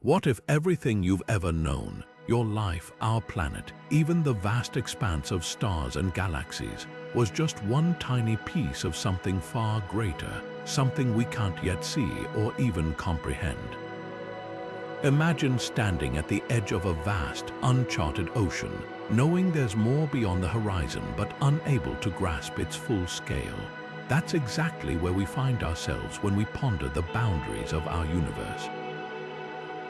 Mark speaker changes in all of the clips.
Speaker 1: What if everything you've ever known, your life, our planet, even the vast expanse of stars and galaxies, was just one tiny piece of something far greater, something we can't yet see or even comprehend? Imagine standing at the edge of a vast, uncharted ocean, knowing there's more beyond the horizon but unable to grasp its full scale. That's exactly where we find ourselves when we ponder the boundaries of our universe.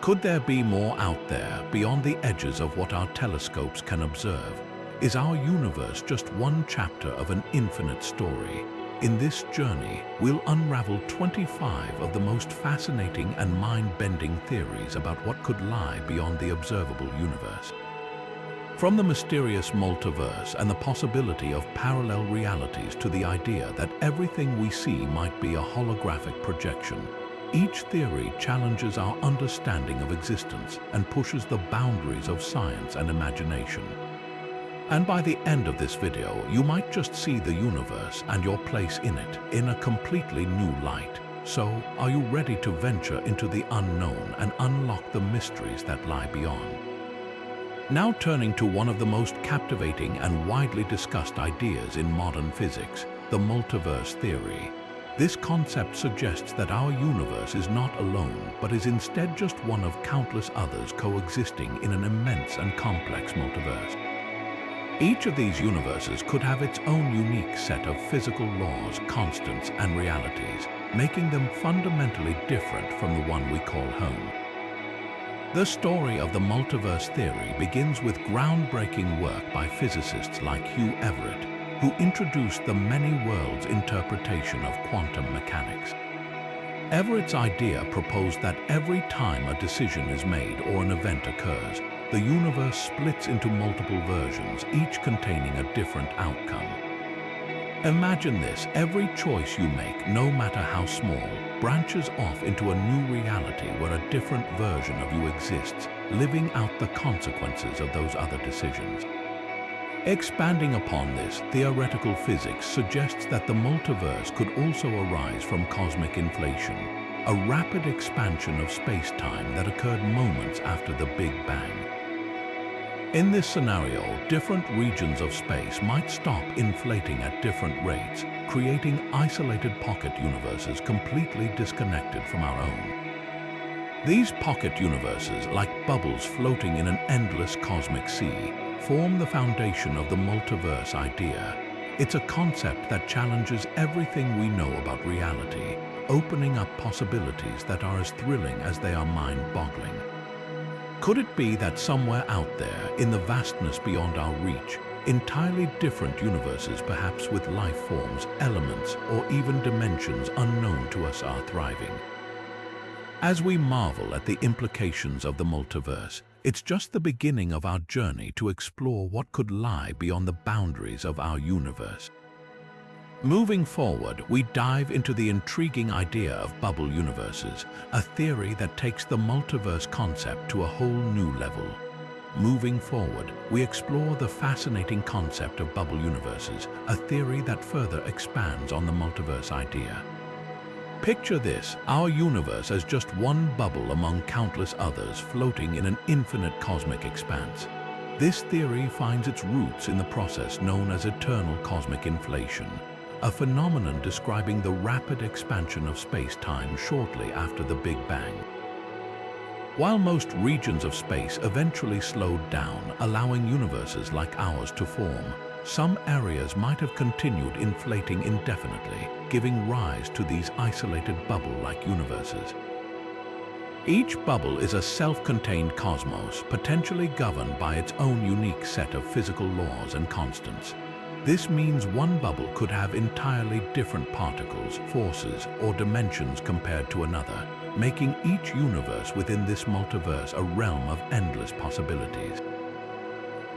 Speaker 1: Could there be more out there, beyond the edges of what our telescopes can observe? Is our universe just one chapter of an infinite story? In this journey, we'll unravel 25 of the most fascinating and mind-bending theories about what could lie beyond the observable universe. From the mysterious multiverse and the possibility of parallel realities to the idea that everything we see might be a holographic projection, each theory challenges our understanding of existence and pushes the boundaries of science and imagination. And by the end of this video, you might just see the universe and your place in it in a completely new light. So, are you ready to venture into the unknown and unlock the mysteries that lie beyond? Now turning to one of the most captivating and widely discussed ideas in modern physics, the multiverse theory. This concept suggests that our universe is not alone, but is instead just one of countless others coexisting in an immense and complex multiverse. Each of these universes could have its own unique set of physical laws, constants, and realities, making them fundamentally different from the one we call home. The story of the multiverse theory begins with groundbreaking work by physicists like Hugh Everett, who introduced the many worlds interpretation of quantum mechanics. Everett's idea proposed that every time a decision is made or an event occurs, the universe splits into multiple versions, each containing a different outcome. Imagine this: every choice you make, no matter how small, branches off into a new reality where a different version of you exists, living out the consequences of those other decisions. Expanding upon this, theoretical physics suggests that the multiverse could also arise from cosmic inflation, a rapid expansion of space-time that occurred moments after the Big Bang. In this scenario, different regions of space might stop inflating at different rates, creating isolated pocket universes completely disconnected from our own. These pocket universes, like bubbles floating in an endless cosmic sea, form the foundation of the multiverse idea. It's a concept that challenges everything we know about reality, opening up possibilities that are as thrilling as they are mind-boggling. Could it be that somewhere out there, in the vastness beyond our reach, entirely different universes, perhaps with life forms, elements, or even dimensions unknown to us, are thriving? As we marvel at the implications of the multiverse, it's just the beginning of our journey to explore what could lie beyond the boundaries of our universe. Moving forward, we dive into the intriguing idea of bubble universes, a theory that takes the multiverse concept to a whole new level. Moving forward, we explore the fascinating concept of bubble universes, a theory that further expands on the multiverse idea. Picture this: our universe as just one bubble among countless others floating in an infinite cosmic expanse. This theory finds its roots in the process known as eternal cosmic inflation, a phenomenon describing the rapid expansion of space-time shortly after the Big Bang. While most regions of space eventually slowed down, allowing universes like ours to form, some areas might have continued inflating indefinitely, giving rise to these isolated bubble-like universes. Each bubble is a self-contained cosmos, potentially governed by its own unique set of physical laws and constants. This means one bubble could have entirely different particles, forces, or dimensions compared to another, making each universe within this multiverse a realm of endless possibilities.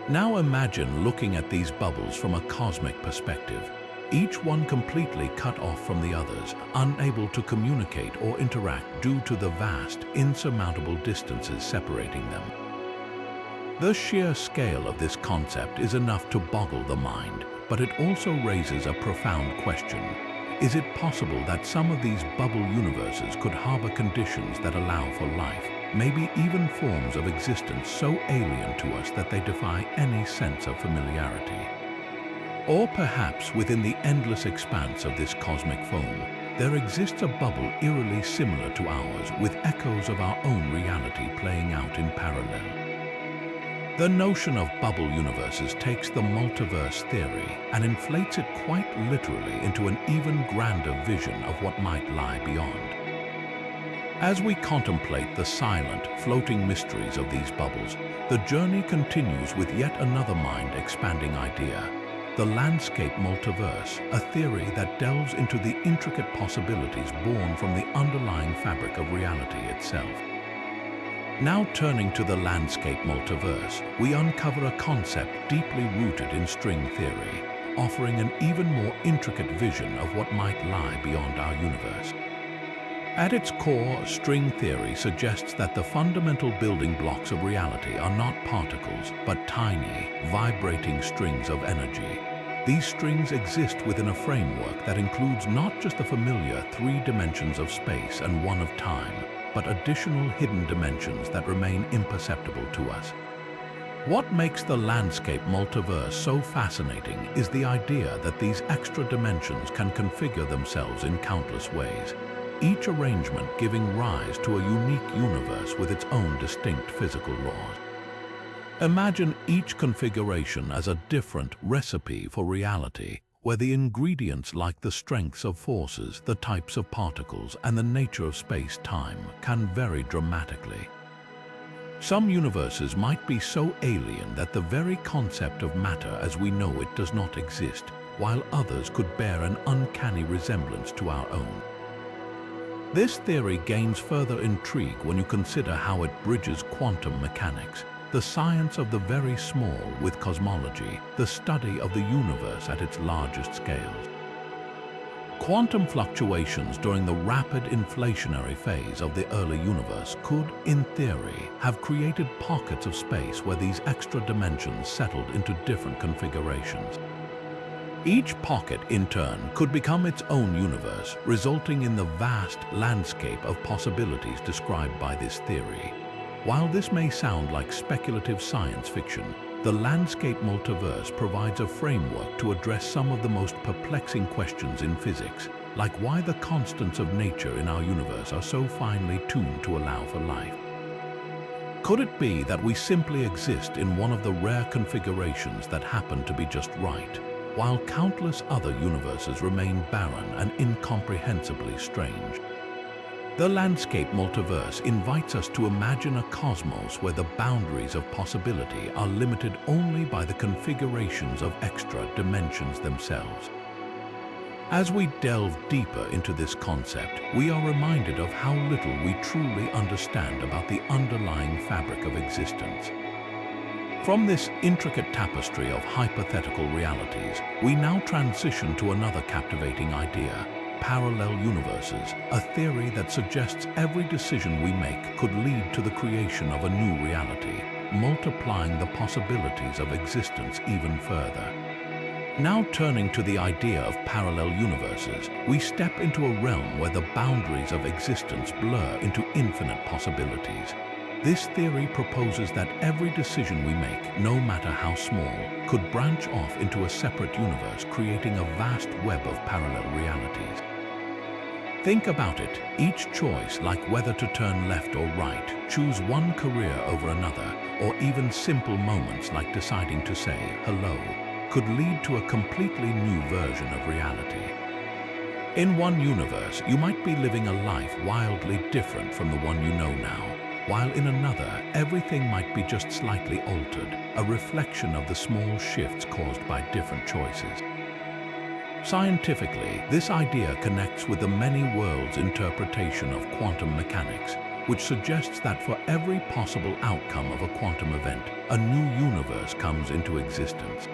Speaker 1: Now imagine looking at these bubbles from a cosmic perspective, each one completely cut off from the others, unable to communicate or interact due to the vast, insurmountable distances separating them. The sheer scale of this concept is enough to boggle the mind, but it also raises a profound question. Is it possible that some of these bubble universes could harbor conditions that allow for life? maybe even forms of existence so alien to us that they defy any sense of familiarity. Or perhaps within the endless expanse of this cosmic foam, there exists a bubble eerily similar to ours, with echoes of our own reality playing out in parallel. The notion of bubble universes takes the multiverse theory and inflates it quite literally into an even grander vision of what might lie beyond. As we contemplate the silent, floating mysteries of these bubbles, the journey continues with yet another mind-expanding idea: the landscape multiverse, a theory that delves into the intricate possibilities born from the underlying fabric of reality itself. Now turning to the landscape multiverse, we uncover a concept deeply rooted in string theory, offering an even more intricate vision of what might lie beyond our universe. At its core, string theory suggests that the fundamental building blocks of reality are not particles, but tiny, vibrating strings of energy. These strings exist within a framework that includes not just the familiar 3 dimensions of space and 1 of time, but additional hidden dimensions that remain imperceptible to us. What makes the landscape multiverse so fascinating is the idea that these extra dimensions can configure themselves in countless ways, each arrangement giving rise to a unique universe with its own distinct physical laws. Imagine each configuration as a different recipe for reality, where the ingredients like the strengths of forces, the types of particles, and the nature of space-time can vary dramatically. Some universes might be so alien that the very concept of matter as we know it does not exist, while others could bear an uncanny resemblance to our own. This theory gains further intrigue when you consider how it bridges quantum mechanics, the science of the very small, with cosmology, the study of the universe at its largest scales. Quantum fluctuations during the rapid inflationary phase of the early universe could, in theory, have created pockets of space where these extra dimensions settled into different configurations. Each pocket, in turn, could become its own universe, resulting in the vast landscape of possibilities described by this theory. While this may sound like speculative science fiction, the landscape multiverse provides a framework to address some of the most perplexing questions in physics, like why the constants of nature in our universe are so finely tuned to allow for life. Could it be that we simply exist in one of the rare configurations that happen to be just right, while countless other universes remain barren and incomprehensibly strange? The landscape multiverse invites us to imagine a cosmos where the boundaries of possibility are limited only by the configurations of extra dimensions themselves. As we delve deeper into this concept, we are reminded of how little we truly understand about the underlying fabric of existence. From this intricate tapestry of hypothetical realities, we now transition to another captivating idea: parallel universes, a theory that suggests every decision we make could lead to the creation of a new reality, multiplying the possibilities of existence even further. Now turning to the idea of parallel universes, we step into a realm where the boundaries of existence blur into infinite possibilities. This theory proposes that every decision we make, no matter how small, could branch off into a separate universe, creating a vast web of parallel realities. Think about it. Each choice, like whether to turn left or right, choose one career over another, or even simple moments like deciding to say hello, could lead to a completely new version of reality. In one universe, you might be living a life wildly different from the one you know now, while in another, everything might be just slightly altered, a reflection of the small shifts caused by different choices. Scientifically, this idea connects with the many worlds interpretation of quantum mechanics, which suggests that for every possible outcome of a quantum event, a new universe comes into existence.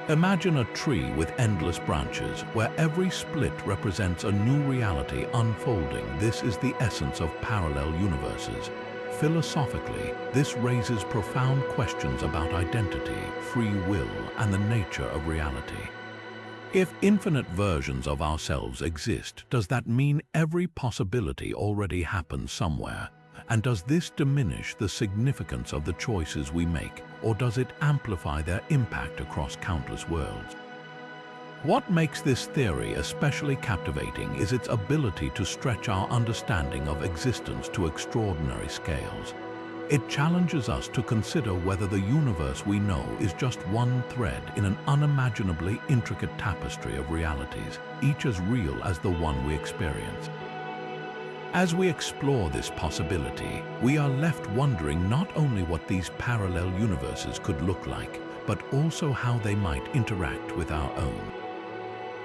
Speaker 1: Imagine a tree with endless branches, where every split represents a new reality unfolding. This is the essence of parallel universes. Philosophically, this raises profound questions about identity, free will, and the nature of reality. If infinite versions of ourselves exist, does that mean every possibility already happens somewhere? And does this diminish the significance of the choices we make, or does it amplify their impact across countless worlds? What makes this theory especially captivating is its ability to stretch our understanding of existence to extraordinary scales. It challenges us to consider whether the universe we know is just one thread in an unimaginably intricate tapestry of realities, each as real as the one we experience. As we explore this possibility, we are left wondering not only what these parallel universes could look like, but also how they might interact with our own.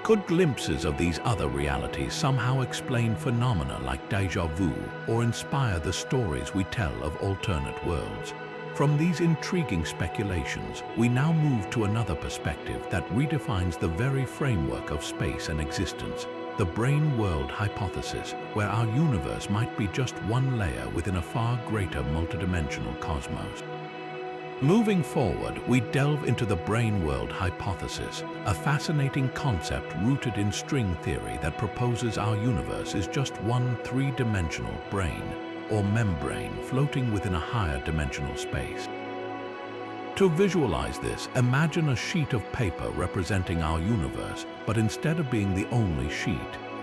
Speaker 1: Could glimpses of these other realities somehow explain phenomena like déjà vu or inspire the stories we tell of alternate worlds? From these intriguing speculations, we now move to another perspective that redefines the very framework of space and existence, the brain-world hypothesis, where our universe might be just one layer within a far greater multidimensional cosmos. Moving forward, we delve into the brain-world hypothesis, a fascinating concept rooted in string theory that proposes our universe is just one three-dimensional brain, or membrane, floating within a higher dimensional space. To visualize this, imagine a sheet of paper representing our universe, but instead of being the only sheet,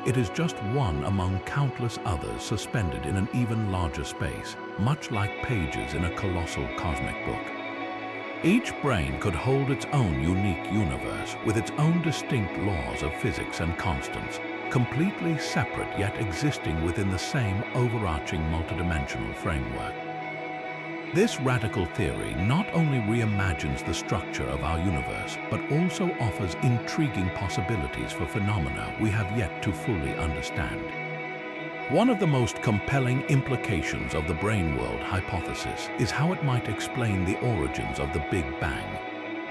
Speaker 1: it is just one among countless others suspended in an even larger space, much like pages in a colossal cosmic book. Each brain could hold its own unique universe with its own distinct laws of physics and constants, completely separate yet existing within the same overarching multidimensional framework. This radical theory not only reimagines the structure of our universe, but also offers intriguing possibilities for phenomena we have yet to fully understand. One of the most compelling implications of the brain-world hypothesis is how it might explain the origins of the Big Bang.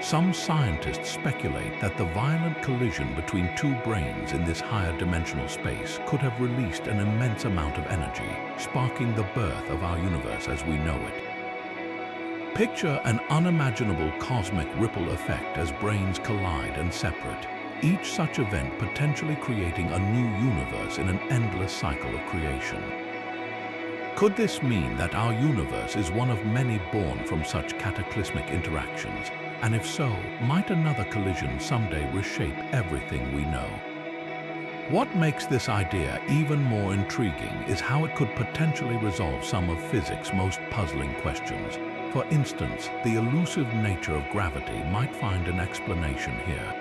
Speaker 1: Some scientists speculate that the violent collision between two brains in this higher dimensional space could have released an immense amount of energy, sparking the birth of our universe as we know it. Picture an unimaginable cosmic ripple effect as brains collide and separate, each such event potentially creating a new universe in an endless cycle of creation. Could this mean that our universe is one of many born from such cataclysmic interactions? And if so, might another collision someday reshape everything we know? What makes this idea even more intriguing is how it could potentially resolve some of physics' most puzzling questions. For instance, the elusive nature of gravity might find an explanation here.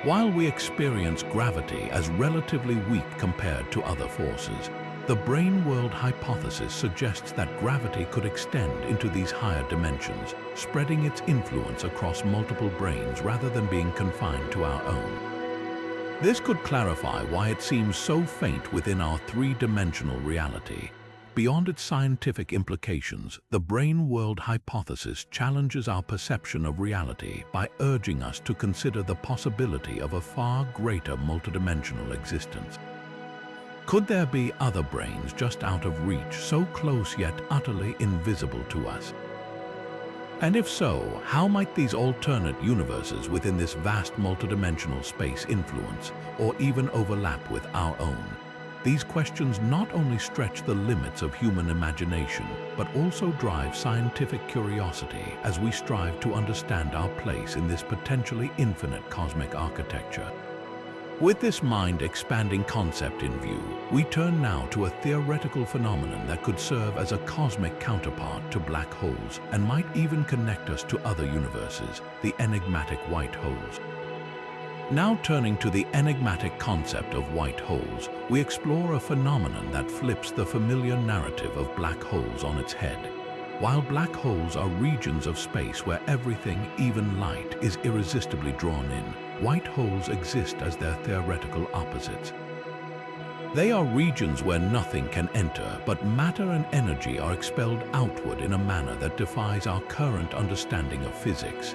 Speaker 1: While we experience gravity as relatively weak compared to other forces, the brain-world hypothesis suggests that gravity could extend into these higher dimensions, spreading its influence across multiple brains rather than being confined to our own. This could clarify why it seems so faint within our three-dimensional reality. Beyond its scientific implications, the brain-world hypothesis challenges our perception of reality by urging us to consider the possibility of a far greater multidimensional existence. Could there be other brains just out of reach, so close yet utterly invisible to us? And if so, how might these alternate universes within this vast multidimensional space influence or even overlap with our own? These questions not only stretch the limits of human imagination, but also drive scientific curiosity as we strive to understand our place in this potentially infinite cosmic architecture. With this mind-expanding concept in view, we turn now to a theoretical phenomenon that could serve as a cosmic counterpart to black holes and might even connect us to other universes, the enigmatic white holes. Now turning to the enigmatic concept of white holes, we explore a phenomenon that flips the familiar narrative of black holes on its head. While black holes are regions of space where everything, even light, is irresistibly drawn in, white holes exist as their theoretical opposites. They are regions where nothing can enter, but matter and energy are expelled outward in a manner that defies our current understanding of physics.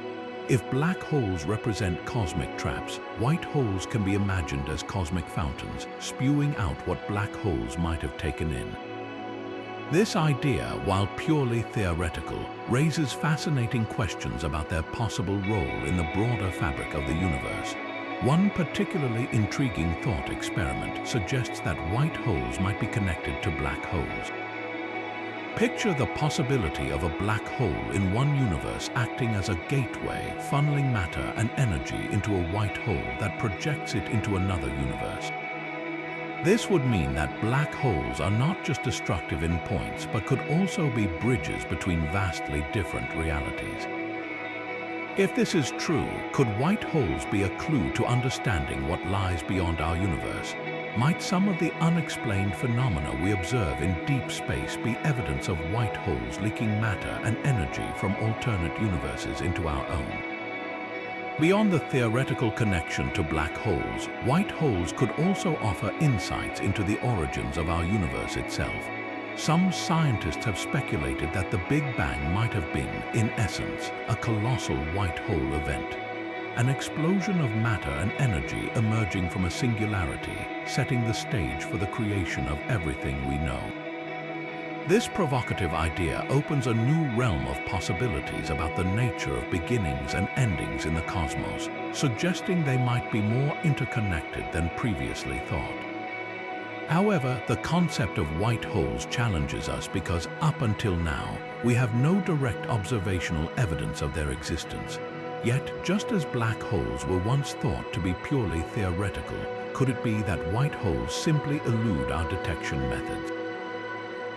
Speaker 1: If black holes represent cosmic traps, white holes can be imagined as cosmic fountains, spewing out what black holes might have taken in. This idea, while purely theoretical, raises fascinating questions about their possible role in the broader fabric of the universe. One particularly intriguing thought experiment suggests that white holes might be connected to black holes. Picture the possibility of a black hole in one universe acting as a gateway, funneling matter and energy into a white hole that projects it into another universe. This would mean that black holes are not just destructive in points, but could also be bridges between vastly different realities. If this is true, could white holes be a clue to understanding what lies beyond our universe? Might some of the unexplained phenomena we observe in deep space be evidence of white holes leaking matter and energy from alternate universes into our own? Beyond the theoretical connection to black holes, white holes could also offer insights into the origins of our universe itself. Some scientists have speculated that the Big Bang might have been, in essence, a colossal white hole event. An explosion of matter and energy emerging from a singularity, setting the stage for the creation of everything we know. This provocative idea opens a new realm of possibilities about the nature of beginnings and endings in the cosmos, suggesting they might be more interconnected than previously thought. However, the concept of white holes challenges us because up until now, we have no direct observational evidence of their existence. Yet, just as black holes were once thought to be purely theoretical, could it be that white holes simply elude our detection methods?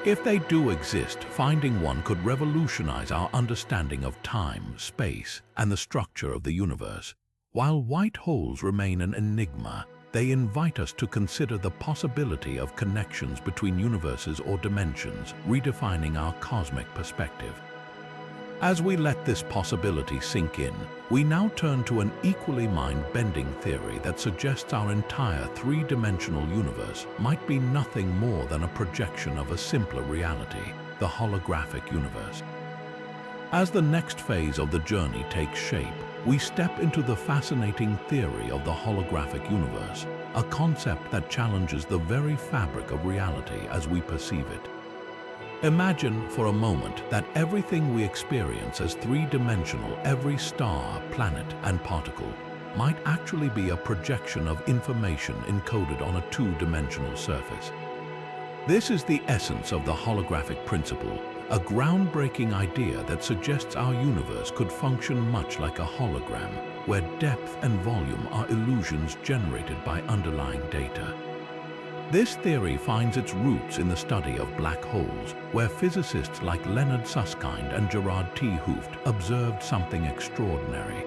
Speaker 1: If they do exist, finding one could revolutionize our understanding of time, space, and the structure of the universe. While white holes remain an enigma, they invite us to consider the possibility of connections between universes or dimensions, redefining our cosmic perspective. As we let this possibility sink in, we now turn to an equally mind-bending theory that suggests our entire three-dimensional universe might be nothing more than a projection of a simpler reality, the holographic universe. As the next phase of the journey takes shape, we step into the fascinating theory of the holographic universe, a concept that challenges the very fabric of reality as we perceive it. Imagine for a moment that everything we experience as three-dimensional, every star, planet, and particle, might actually be a projection of information encoded on a two-dimensional surface. This is the essence of the holographic principle, a groundbreaking idea that suggests our universe could function much like a hologram, where depth and volume are illusions generated by underlying data. This theory finds its roots in the study of black holes, where physicists like Leonard Susskind and Gerard T. Hooft observed something extraordinary.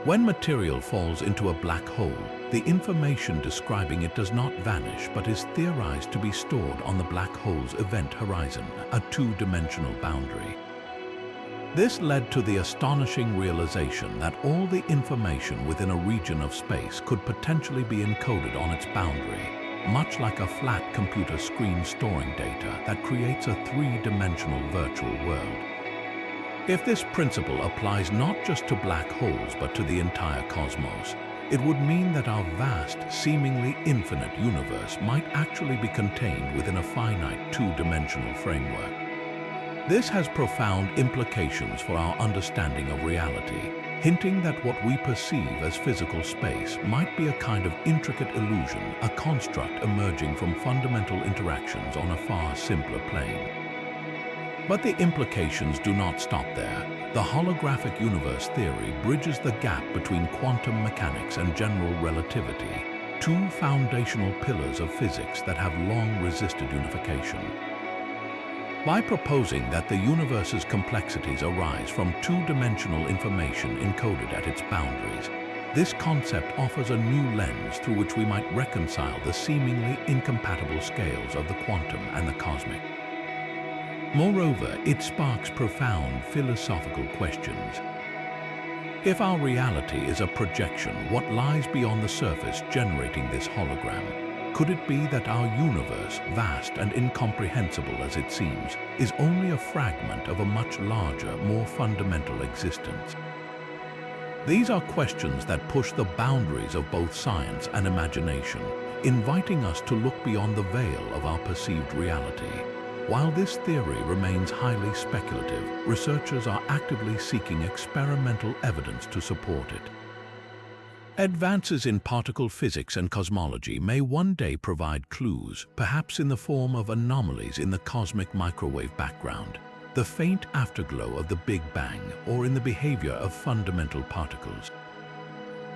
Speaker 1: When material falls into a black hole, the information describing it does not vanish but is theorized to be stored on the black hole's event horizon, a two-dimensional boundary. This led to the astonishing realization that all the information within a region of space could potentially be encoded on its boundary, much like a flat computer screen storing data that creates a three-dimensional virtual world. If this principle applies not just to black holes but to the entire cosmos, it would mean that our vast, seemingly infinite universe might actually be contained within a finite two-dimensional framework. This has profound implications for our understanding of reality, hinting that what we perceive as physical space might be a kind of intricate illusion, a construct emerging from fundamental interactions on a far simpler plane. But the implications do not stop there. The holographic universe theory bridges the gap between quantum mechanics and general relativity, two foundational pillars of physics that have long resisted unification. By proposing that the universe's complexities arise from two-dimensional information encoded at its boundaries, this concept offers a new lens through which we might reconcile the seemingly incompatible scales of the quantum and the cosmic. Moreover, it sparks profound philosophical questions. If our reality is a projection, what lies beyond the surface generating this hologram? Could it be that our universe, vast and incomprehensible as it seems, is only a fragment of a much larger, more fundamental existence? These are questions that push the boundaries of both science and imagination, inviting us to look beyond the veil of our perceived reality. While this theory remains highly speculative, researchers are actively seeking experimental evidence to support it. Advances in particle physics and cosmology may one day provide clues, perhaps in the form of anomalies in the cosmic microwave background, the faint afterglow of the Big Bang, or in the behavior of fundamental particles.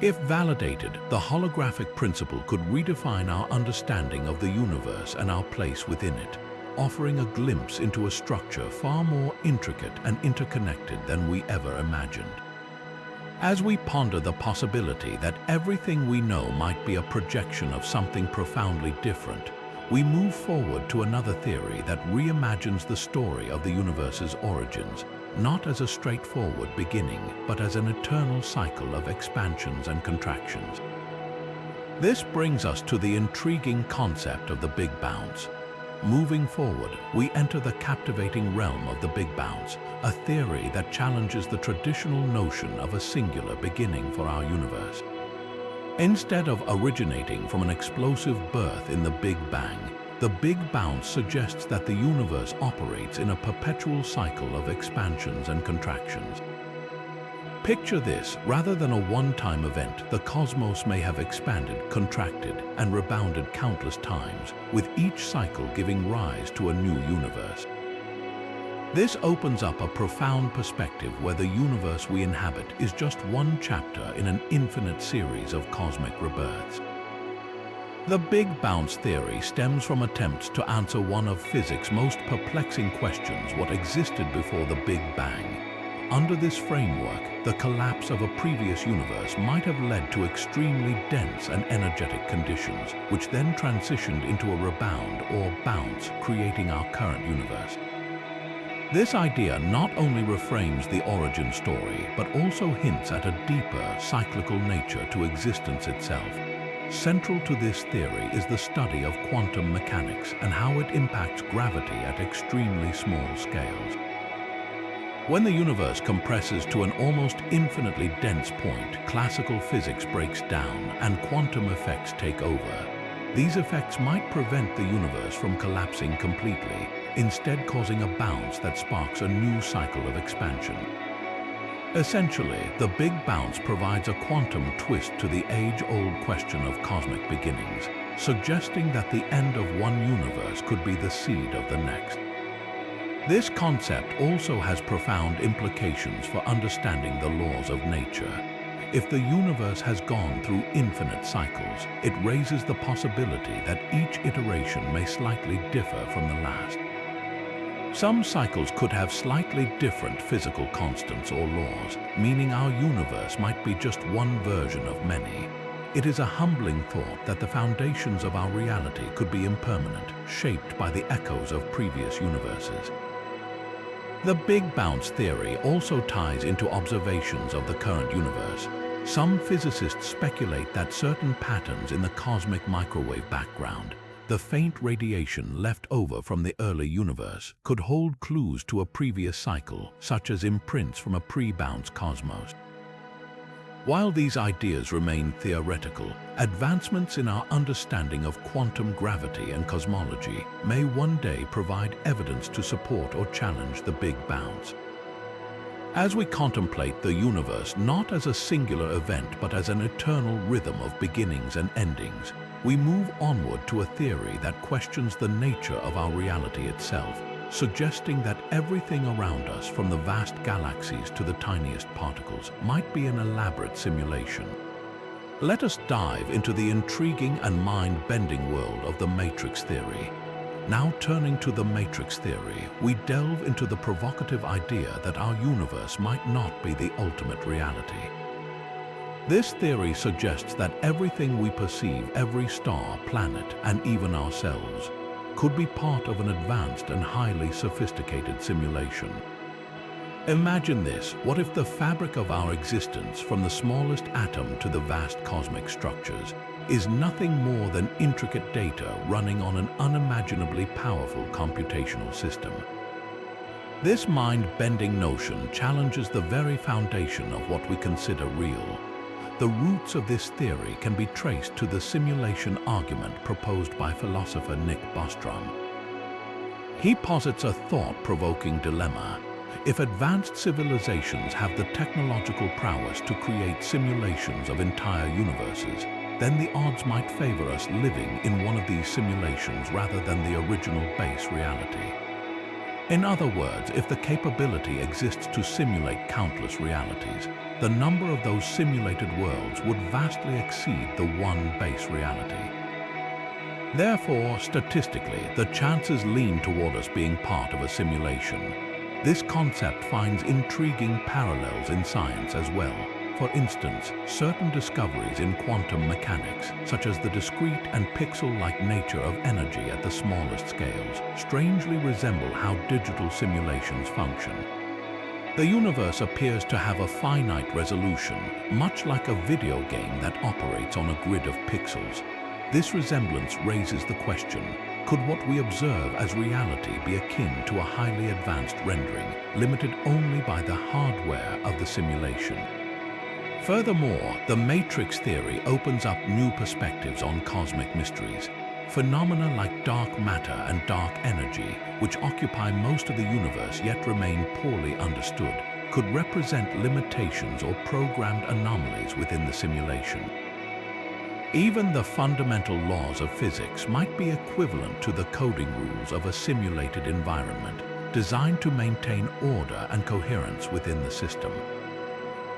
Speaker 1: If validated, the holographic principle could redefine our understanding of the universe and our place within it, offering a glimpse into a structure far more intricate and interconnected than we ever imagined. As we ponder the possibility that everything we know might be a projection of something profoundly different, we move forward to another theory that reimagines the story of the universe's origins, not as a straightforward beginning, but as an eternal cycle of expansions and contractions. This brings us to the intriguing concept of the Big Bounce. Moving forward, we enter the captivating realm of the Big Bounce, a theory that challenges the traditional notion of a singular beginning for our universe. Instead of originating from an explosive birth in the Big Bang, the Big Bounce suggests that the universe operates in a perpetual cycle of expansions and contractions. Picture this: rather than a one-time event, the cosmos may have expanded, contracted, and rebounded countless times, with each cycle giving rise to a new universe. This opens up a profound perspective where the universe we inhabit is just one chapter in an infinite series of cosmic rebirths. The Big Bounce theory stems from attempts to answer one of physics' most perplexing questions: what existed before the Big Bang? Under this framework, the collapse of a previous universe might have led to extremely dense and energetic conditions, which then transitioned into a rebound or bounce, creating our current universe. This idea not only reframes the origin story, but also hints at a deeper, cyclical nature to existence itself. Central to this theory is the study of quantum mechanics and how it impacts gravity at extremely small scales. When the universe compresses to an almost infinitely dense point, classical physics breaks down and quantum effects take over. These effects might prevent the universe from collapsing completely, instead causing a bounce that sparks a new cycle of expansion. Essentially, the Big Bounce provides a quantum twist to the age-old question of cosmic beginnings, suggesting that the end of one universe could be the seed of the next. This concept also has profound implications for understanding the laws of nature. If the universe has gone through infinite cycles, it raises the possibility that each iteration may slightly differ from the last. Some cycles could have slightly different physical constants or laws, meaning our universe might be just one version of many. It is a humbling thought that the foundations of our reality could be impermanent, shaped by the echoes of previous universes. The Big Bounce theory also ties into observations of the current universe. Some physicists speculate that certain patterns in the cosmic microwave background, the faint radiation left over from the early universe, could hold clues to a previous cycle, such as imprints from a pre-bounce cosmos. While these ideas remain theoretical, advancements in our understanding of quantum gravity and cosmology may one day provide evidence to support or challenge the Big Bounce. As we contemplate the universe not as a singular event but as an eternal rhythm of beginnings and endings, we move onward to a theory that questions the nature of our reality itself, suggesting that everything around us, from the vast galaxies to the tiniest particles, might be an elaborate simulation. Let us dive into the intriguing and mind-bending world of the matrix theory. Now turning to the matrix theory, we delve into the provocative idea that our universe might not be the ultimate reality. This theory suggests that everything we perceive, every star, planet, and even ourselves, could be part of an advanced and highly sophisticated simulation. Imagine this: what if the fabric of our existence, from the smallest atom to the vast cosmic structures, is nothing more than intricate data running on an unimaginably powerful computational system? This mind-bending notion challenges the very foundation of what we consider real. The roots of this theory can be traced to the simulation argument proposed by philosopher Nick Bostrom. He posits a thought-provoking dilemma. If advanced civilizations have the technological prowess to create simulations of entire universes, then the odds might favor us living in one of these simulations rather than the original base reality. In other words, if the capability exists to simulate countless realities, the number of those simulated worlds would vastly exceed the one base reality. Therefore, statistically, the chances lean toward us being part of a simulation. This concept finds intriguing parallels in science as well. For instance, certain discoveries in quantum mechanics, such as the discrete and pixel-like nature of energy at the smallest scales, strangely resemble how digital simulations function. The universe appears to have a finite resolution, much like a video game that operates on a grid of pixels. This resemblance raises the question, could what we observe as reality be akin to a highly advanced rendering, limited only by the hardware of the simulation? Furthermore, the matrix theory opens up new perspectives on cosmic mysteries. Phenomena like dark matter and dark energy, which occupy most of the universe yet remain poorly understood, could represent limitations or programmed anomalies within the simulation. Even the fundamental laws of physics might be equivalent to the coding rules of a simulated environment, designed to maintain order and coherence within the system.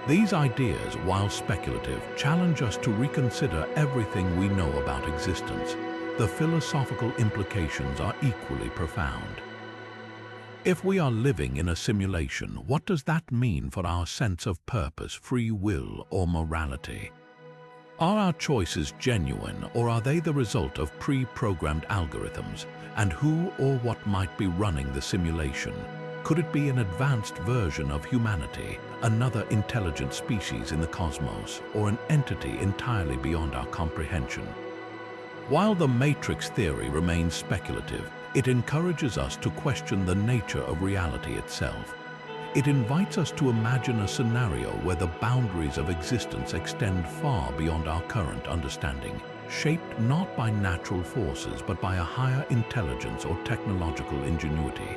Speaker 1: These ideas, while speculative, challenge us to reconsider everything we know about existence. The philosophical implications are equally profound. If we are living in a simulation, what does that mean for our sense of purpose, free will, or morality? Are our choices genuine, or are they the result of pre-programmed algorithms? And who or what might be running the simulation? Could it be an advanced version of humanity, another intelligent species in the cosmos, or an entity entirely beyond our comprehension? While the matrix theory remains speculative, it encourages us to question the nature of reality itself. It invites us to imagine a scenario where the boundaries of existence extend far beyond our current understanding, shaped not by natural forces but by a higher intelligence or technological ingenuity.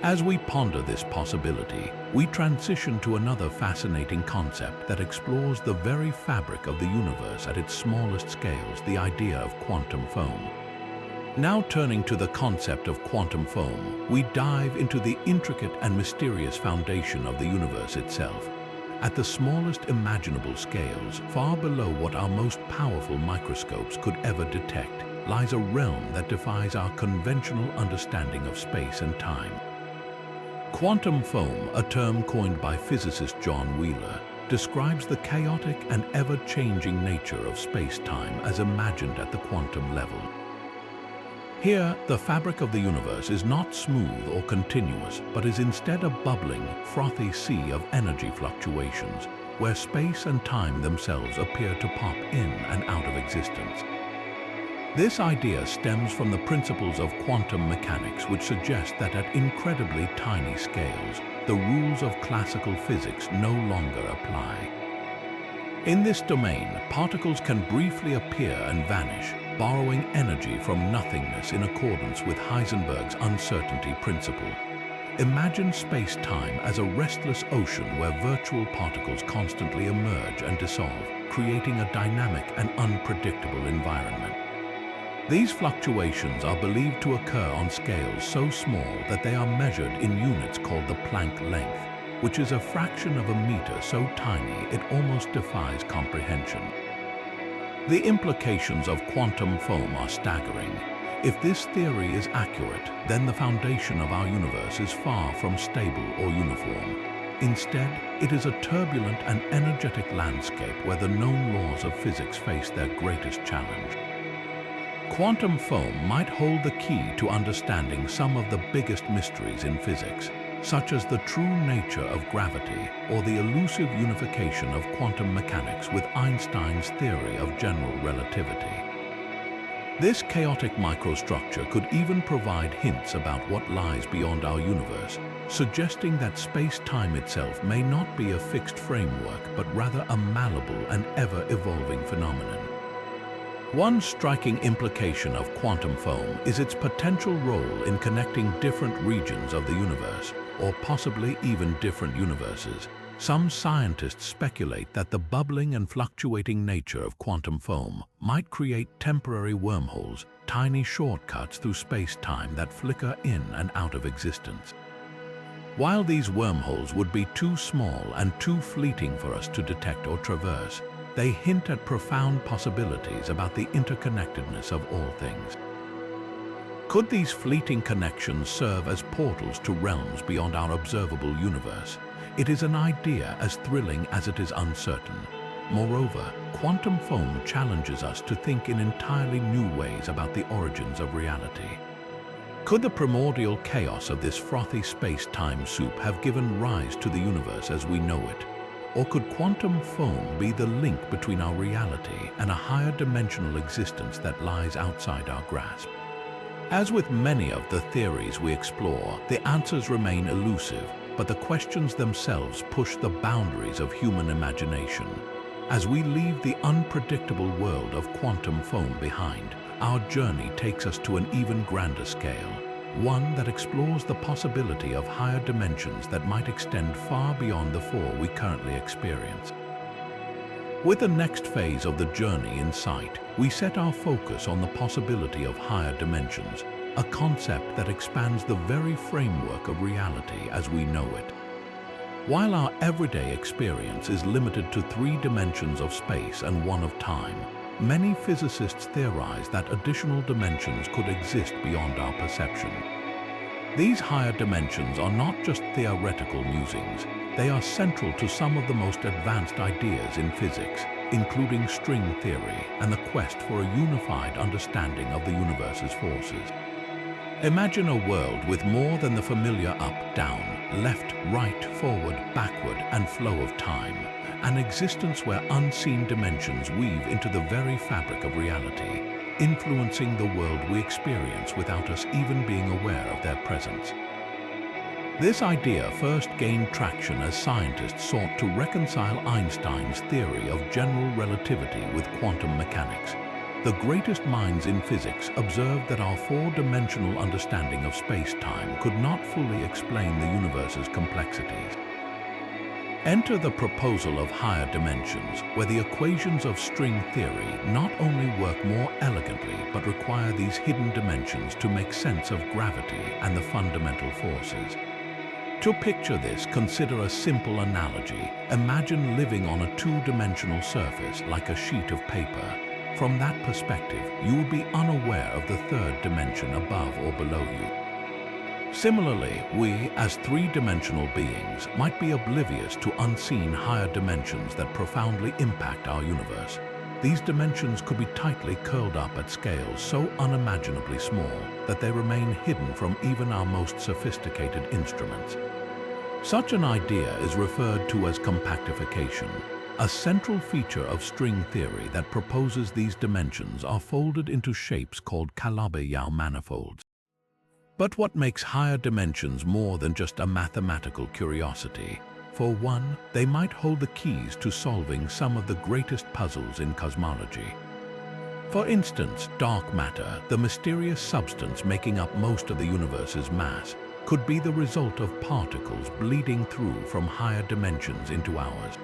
Speaker 1: As we ponder this possibility, we transition to another fascinating concept that explores the very fabric of the universe at its smallest scales, the idea of quantum foam. Now turning to the concept of quantum foam, we dive into the intricate and mysterious foundation of the universe itself. At the smallest imaginable scales, far below what our most powerful microscopes could ever detect, lies a realm that defies our conventional understanding of space and time. Quantum foam, a term coined by physicist John Wheeler, describes the chaotic and ever-changing nature of space-time as imagined at the quantum level. Here, the fabric of the universe is not smooth or continuous, but is instead a bubbling, frothy sea of energy fluctuations, where space and time themselves appear to pop in and out of existence. This idea stems from the principles of quantum mechanics, which suggest that at incredibly tiny scales, the rules of classical physics no longer apply. In this domain, particles can briefly appear and vanish, borrowing energy from nothingness in accordance with Heisenberg's uncertainty principle. Imagine space-time as a restless ocean where virtual particles constantly emerge and dissolve, creating a dynamic and unpredictable environment. These fluctuations are believed to occur on scales so small that they are measured in units called the Planck length, which is a fraction of a meter so tiny it almost defies comprehension. The implications of quantum foam are staggering. If this theory is accurate, then the foundation of our universe is far from stable or uniform. Instead, it is a turbulent and energetic landscape where the known laws of physics face their greatest challenge. Quantum foam might hold the key to understanding some of the biggest mysteries in physics, such as the true nature of gravity or the elusive unification of quantum mechanics with Einstein's theory of general relativity. This chaotic microstructure could even provide hints about what lies beyond our universe, suggesting that space-time itself may not be a fixed framework, but rather a malleable and ever-evolving phenomenon. One striking implication of quantum foam is its potential role in connecting different regions of the universe, or possibly even different universes. Some scientists speculate that the bubbling and fluctuating nature of quantum foam might create temporary wormholes, tiny shortcuts through space-time that flicker in and out of existence. While these wormholes would be too small and too fleeting for us to detect or traverse, they hint at profound possibilities about the interconnectedness of all things. Could these fleeting connections serve as portals to realms beyond our observable universe? It is an idea as thrilling as it is uncertain. Moreover, quantum foam challenges us to think in entirely new ways about the origins of reality. Could the primordial chaos of this frothy space-time soup have given rise to the universe as we know it? Or could quantum foam be the link between our reality and a higher dimensional existence that lies outside our grasp? As with many of the theories we explore, the answers remain elusive, but the questions themselves push the boundaries of human imagination. As we leave the unpredictable world of quantum foam behind, our journey takes us to an even grander scale, one that explores the possibility of higher dimensions that might extend far beyond the four we currently experience. With the next phase of the journey in sight, we set our focus on the possibility of higher dimensions, a concept that expands the very framework of reality as we know it. While our everyday experience is limited to 3 dimensions of space and 1 of time, many physicists theorize that additional dimensions could exist beyond our perception. These higher dimensions are not just theoretical musings, they are central to some of the most advanced ideas in physics, including string theory and the quest for a unified understanding of the universe's forces. Imagine a world with more than the familiar up, down, left, right, forward, backward, and flow of time. An existence where unseen dimensions weave into the very fabric of reality, influencing the world we experience without us even being aware of their presence. This idea first gained traction as scientists sought to reconcile Einstein's theory of general relativity with quantum mechanics. The greatest minds in physics observed that our 4-dimensional understanding of space-time could not fully explain the universe's complexities. Enter the proposal of higher dimensions, where the equations of string theory not only work more elegantly but require these hidden dimensions to make sense of gravity and the fundamental forces. To picture this, consider a simple analogy. Imagine living on a 2-dimensional surface like a sheet of paper. From that perspective, you would be unaware of the 3rd dimension above or below you. Similarly, we, as 3-dimensional beings, might be oblivious to unseen higher dimensions that profoundly impact our universe. These dimensions could be tightly curled up at scales so unimaginably small that they remain hidden from even our most sophisticated instruments. Such an idea is referred to as compactification, a central feature of string theory that proposes these dimensions are folded into shapes called Calabi-Yau manifolds. But what makes higher dimensions more than just a mathematical curiosity? For one, they might hold the keys to solving some of the greatest puzzles in cosmology. For instance, dark matter, the mysterious substance making up most of the universe's mass, could be the result of particles bleeding through from higher dimensions into ours.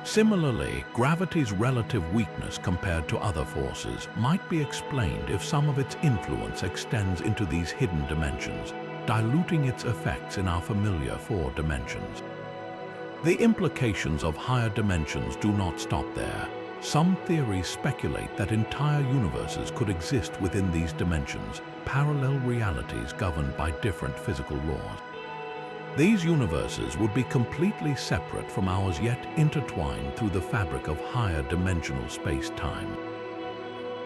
Speaker 1: Similarly, gravity's relative weakness compared to other forces might be explained if some of its influence extends into these hidden dimensions, diluting its effects in our familiar 4 dimensions. The implications of higher dimensions do not stop there. Some theories speculate that entire universes could exist within these dimensions, parallel realities governed by different physical laws. These universes would be completely separate from ours, yet intertwined through the fabric of higher dimensional space-time.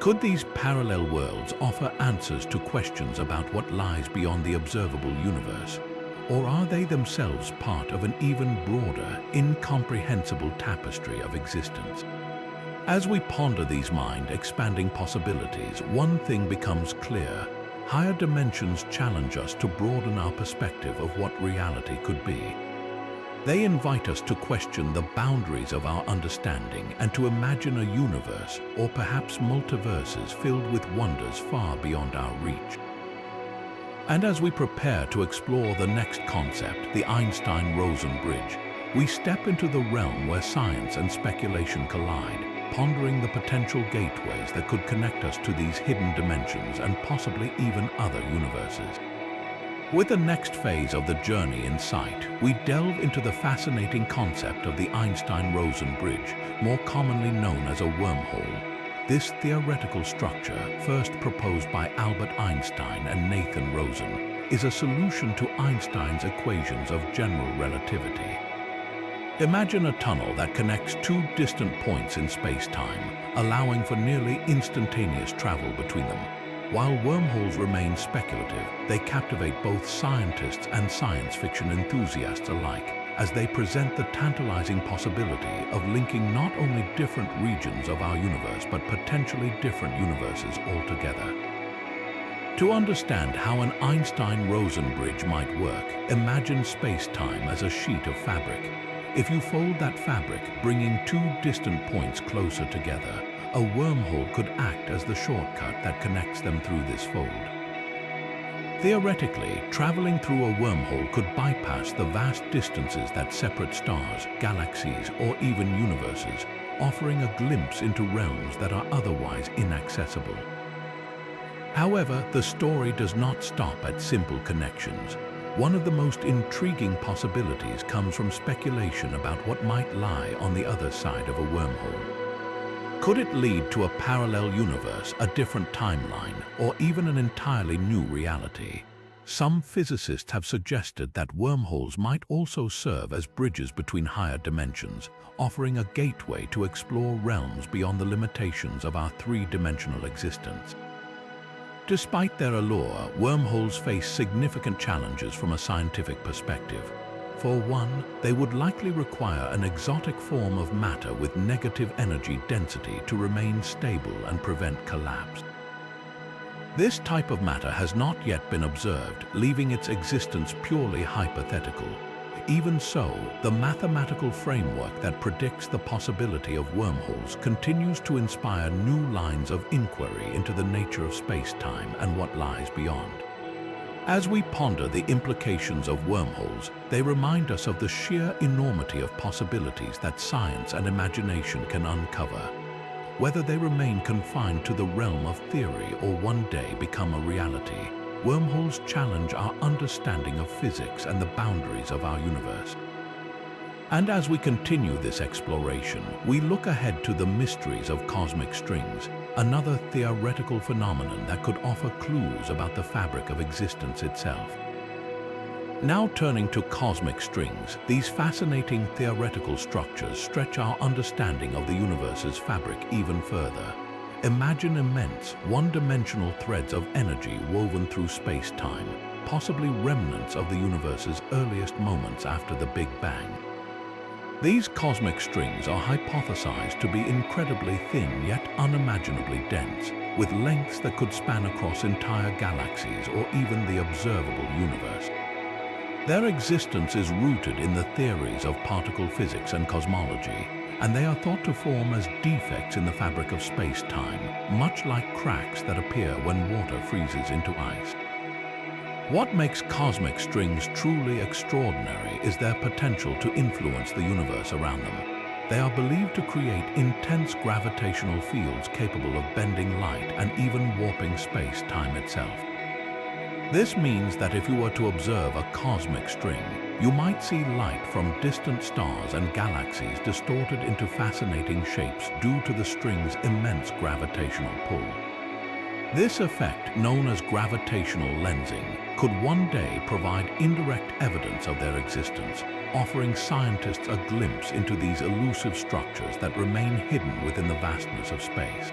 Speaker 1: Could these parallel worlds offer answers to questions about what lies beyond the observable universe? Or are they themselves part of an even broader, incomprehensible tapestry of existence? As we ponder these mind-expanding possibilities, one thing becomes clear. Higher dimensions challenge us to broaden our perspective of what reality could be. They invite us to question the boundaries of our understanding and to imagine a universe, or perhaps multiverses, filled with wonders far beyond our reach. And as we prepare to explore the next concept, the Einstein-Rosen bridge, we step into the realm where science and speculation collide, pondering the potential gateways that could connect us to these hidden dimensions and possibly even other universes. With the next phase of the journey in sight, we delve into the fascinating concept of the Einstein-Rosen bridge, more commonly known as a wormhole. This theoretical structure, first proposed by Albert Einstein and Nathan Rosen, is a solution to Einstein's equations of general relativity. Imagine a tunnel that connects two distant points in space-time, allowing for nearly instantaneous travel between them. While wormholes remain speculative, they captivate both scientists and science fiction enthusiasts alike, as they present the tantalizing possibility of linking not only different regions of our universe but potentially different universes altogether. To understand how an Einstein-Rosen bridge might work, imagine space-time as a sheet of fabric. If you fold that fabric, bringing two distant points closer together, a wormhole could act as the shortcut that connects them through this fold. Theoretically, traveling through a wormhole could bypass the vast distances that separate stars, galaxies, or even universes, offering a glimpse into realms that are otherwise inaccessible. However, the story does not stop at simple connections. One of the most intriguing possibilities comes from speculation about what might lie on the other side of a wormhole. Could it lead to a parallel universe, a different timeline, or even an entirely new reality? Some physicists have suggested that wormholes might also serve as bridges between higher dimensions, offering a gateway to explore realms beyond the limitations of our three-dimensional existence. Despite their allure, wormholes face significant challenges from a scientific perspective. For one, they would likely require an exotic form of matter with negative energy density to remain stable and prevent collapse. This type of matter has not yet been observed, leaving its existence purely hypothetical. Even so, the mathematical framework that predicts the possibility of wormholes continues to inspire new lines of inquiry into the nature of space-time and what lies beyond. As we ponder the implications of wormholes, they remind us of the sheer enormity of possibilities that science and imagination can uncover. Whether they remain confined to the realm of theory or one day become a reality, wormholes challenge our understanding of physics and the boundaries of our universe. And as we continue this exploration, we look ahead to the mysteries of cosmic strings, another theoretical phenomenon that could offer clues about the fabric of existence itself. Now turning to cosmic strings, these fascinating theoretical structures stretch our understanding of the universe's fabric even further. Imagine immense, one-dimensional threads of energy woven through space-time, possibly remnants of the universe's earliest moments after the Big Bang. These cosmic strings are hypothesized to be incredibly thin yet unimaginably dense, with lengths that could span across entire galaxies or even the observable universe. Their existence is rooted in the theories of particle physics and cosmology, and they are thought to form as defects in the fabric of space-time, much like cracks that appear when water freezes into ice. What makes cosmic strings truly extraordinary is their potential to influence the universe around them. They are believed to create intense gravitational fields capable of bending light and even warping space-time itself. This means that if you were to observe a cosmic string, you might see light from distant stars and galaxies distorted into fascinating shapes due to the string's immense gravitational pull. This effect, known as gravitational lensing, could one day provide indirect evidence of their existence, offering scientists a glimpse into these elusive structures that remain hidden within the vastness of space.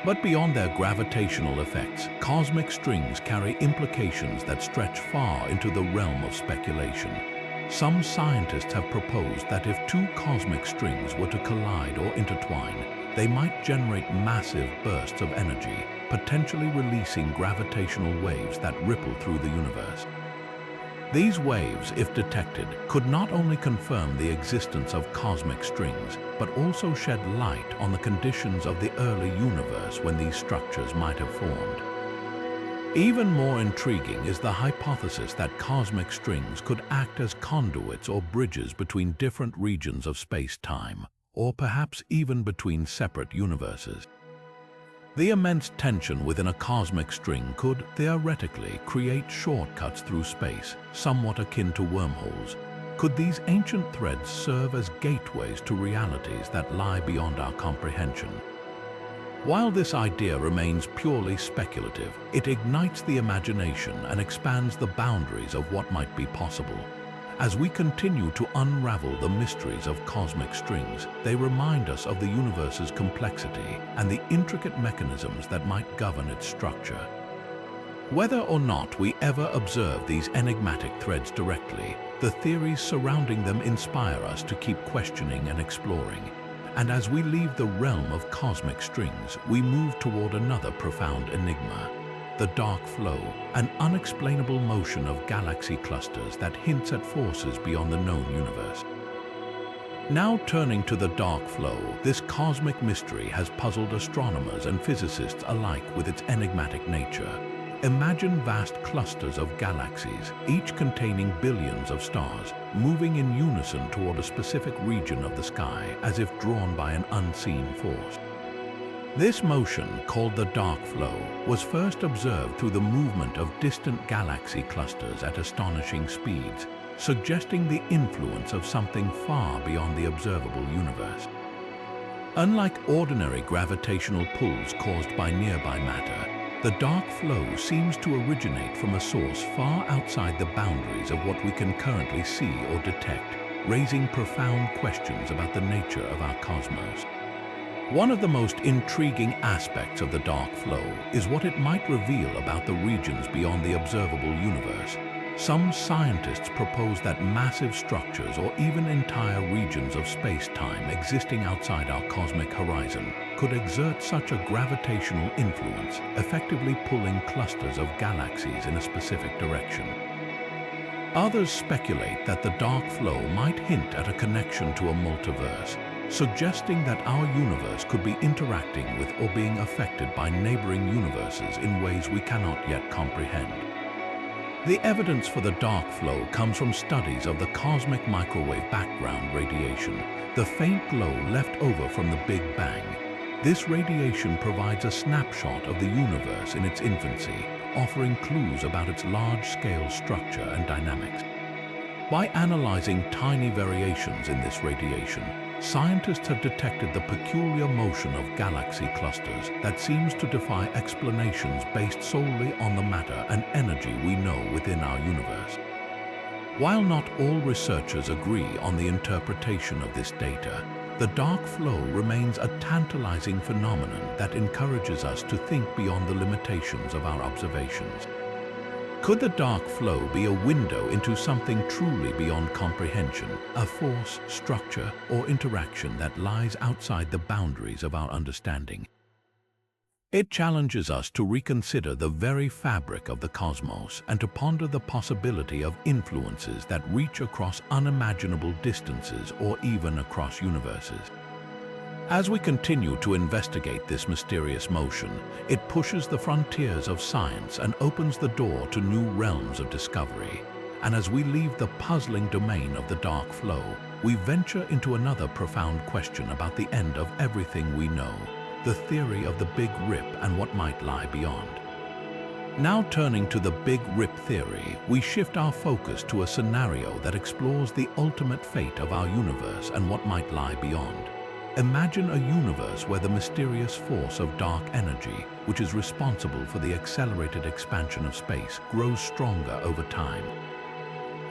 Speaker 1: But beyond their gravitational effects, cosmic strings carry implications that stretch far into the realm of speculation. Some scientists have proposed that if two cosmic strings were to collide or intertwine, they might generate massive bursts of energy, potentially releasing gravitational waves that ripple through the universe. These waves, if detected, could not only confirm the existence of cosmic strings, but also shed light on the conditions of the early universe when these structures might have formed. Even more intriguing is the hypothesis that cosmic strings could act as conduits or bridges between different regions of space-time, or perhaps even between separate universes. The immense tension within a cosmic string could, theoretically, create shortcuts through space, somewhat akin to wormholes. Could these ancient threads serve as gateways to realities that lie beyond our comprehension? While this idea remains purely speculative, it ignites the imagination and expands the boundaries of what might be possible. As we continue to unravel the mysteries of cosmic strings, they remind us of the universe's complexity and the intricate mechanisms that might govern its structure. Whether or not we ever observe these enigmatic threads directly, the theories surrounding them inspire us to keep questioning and exploring. And as we leave the realm of cosmic strings, we move toward another profound enigma: the dark flow, an unexplainable motion of galaxy clusters that hints at forces beyond the known universe. Now turning to the dark flow, this cosmic mystery has puzzled astronomers and physicists alike with its enigmatic nature. Imagine vast clusters of galaxies, each containing billions of stars, moving in unison toward a specific region of the sky, as if drawn by an unseen force. This motion, called the dark flow, was first observed through the movement of distant galaxy clusters at astonishing speeds, suggesting the influence of something far beyond the observable universe. Unlike ordinary gravitational pulls caused by nearby matter, the dark flow seems to originate from a source far outside the boundaries of what we can currently see or detect, raising profound questions about the nature of our cosmos. One of the most intriguing aspects of the dark flow is what it might reveal about the regions beyond the observable universe. Some scientists propose that massive structures or even entire regions of space-time existing outside our cosmic horizon could exert such a gravitational influence, effectively pulling clusters of galaxies in a specific direction. Others speculate that the dark flow might hint at a connection to a multiverse, suggesting that our universe could be interacting with or being affected by neighboring universes in ways we cannot yet comprehend. The evidence for the dark flow comes from studies of the cosmic microwave background radiation, the faint glow left over from the Big Bang. This radiation provides a snapshot of the universe in its infancy, offering clues about its large-scale structure and dynamics. By analyzing tiny variations in this radiation, scientists have detected the peculiar motion of galaxy clusters that seems to defy explanations based solely on the matter and energy we know within our universe. While not all researchers agree on the interpretation of this data, the dark flow remains a tantalizing phenomenon that encourages us to think beyond the limitations of our observations. Could the dark flow be a window into something truly beyond comprehension, a force, structure, or interaction that lies outside the boundaries of our understanding? It challenges us to reconsider the very fabric of the cosmos and to ponder the possibility of influences that reach across unimaginable distances or even across universes. As we continue to investigate this mysterious motion, it pushes the frontiers of science and opens the door to new realms of discovery. And as we leave the puzzling domain of the dark flow, we venture into another profound question about the end of everything we know, the theory of the Big Rip and what might lie beyond. Now turning to the Big Rip theory, we shift our focus to a scenario that explores the ultimate fate of our universe and what might lie beyond. Imagine a universe where the mysterious force of dark energy, which is responsible for the accelerated expansion of space, grows stronger over time.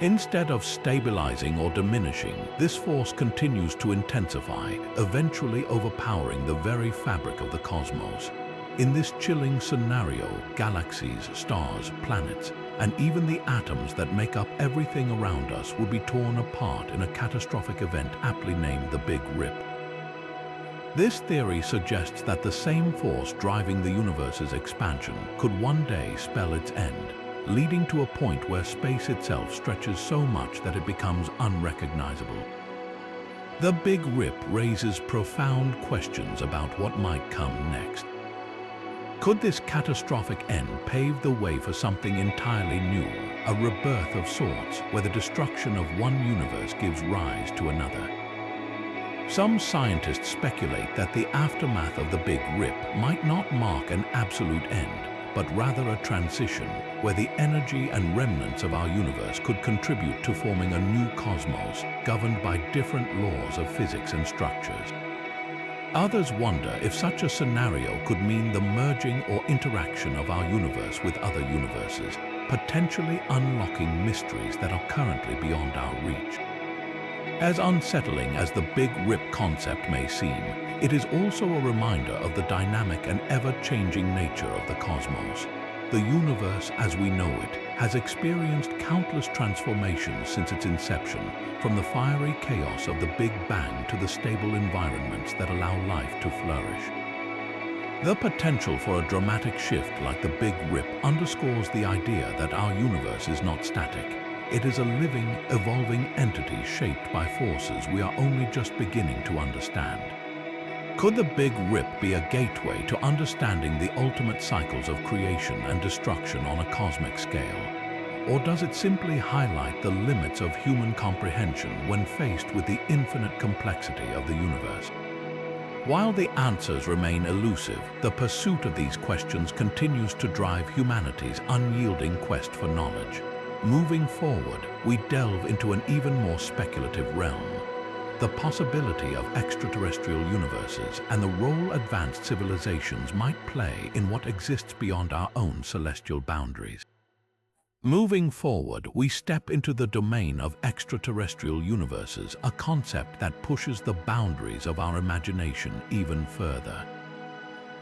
Speaker 1: Instead of stabilizing or diminishing, this force continues to intensify, eventually overpowering the very fabric of the cosmos. In this chilling scenario, galaxies, stars, planets, and even the atoms that make up everything around us would be torn apart in a catastrophic event aptly named the Big Rip. This theory suggests that the same force driving the universe's expansion could one day spell its end, leading to a point where space itself stretches so much that it becomes unrecognizable. The Big Rip raises profound questions about what might come next. Could this catastrophic end pave the way for something entirely new, a rebirth of sorts, where the destruction of one universe gives rise to another? Some scientists speculate that the aftermath of the Big Rip might not mark an absolute end, but rather a transition where the energy and remnants of our universe could contribute to forming a new cosmos governed by different laws of physics and structures. Others wonder if such a scenario could mean the merging or interaction of our universe with other universes, potentially unlocking mysteries that are currently beyond our reach. As unsettling as the Big Rip concept may seem, it is also a reminder of the dynamic and ever-changing nature of the cosmos. The universe as we know it has experienced countless transformations since its inception, from the fiery chaos of the Big Bang to the stable environments that allow life to flourish. The potential for a dramatic shift like the Big Rip underscores the idea that our universe is not static. It is a living, evolving entity shaped by forces we are only just beginning to understand. Could the Big Rip be a gateway to understanding the ultimate cycles of creation and destruction on a cosmic scale? Or does it simply highlight the limits of human comprehension when faced with the infinite complexity of the universe? While the answers remain elusive, the pursuit of these questions continues to drive humanity's unyielding quest for knowledge. Moving forward, we delve into an even more speculative realm: the possibility of extraterrestrial universes and the role advanced civilizations might play in what exists beyond our own celestial boundaries. Moving forward, we step into the domain of extraterrestrial universes, a concept that pushes the boundaries of our imagination even further.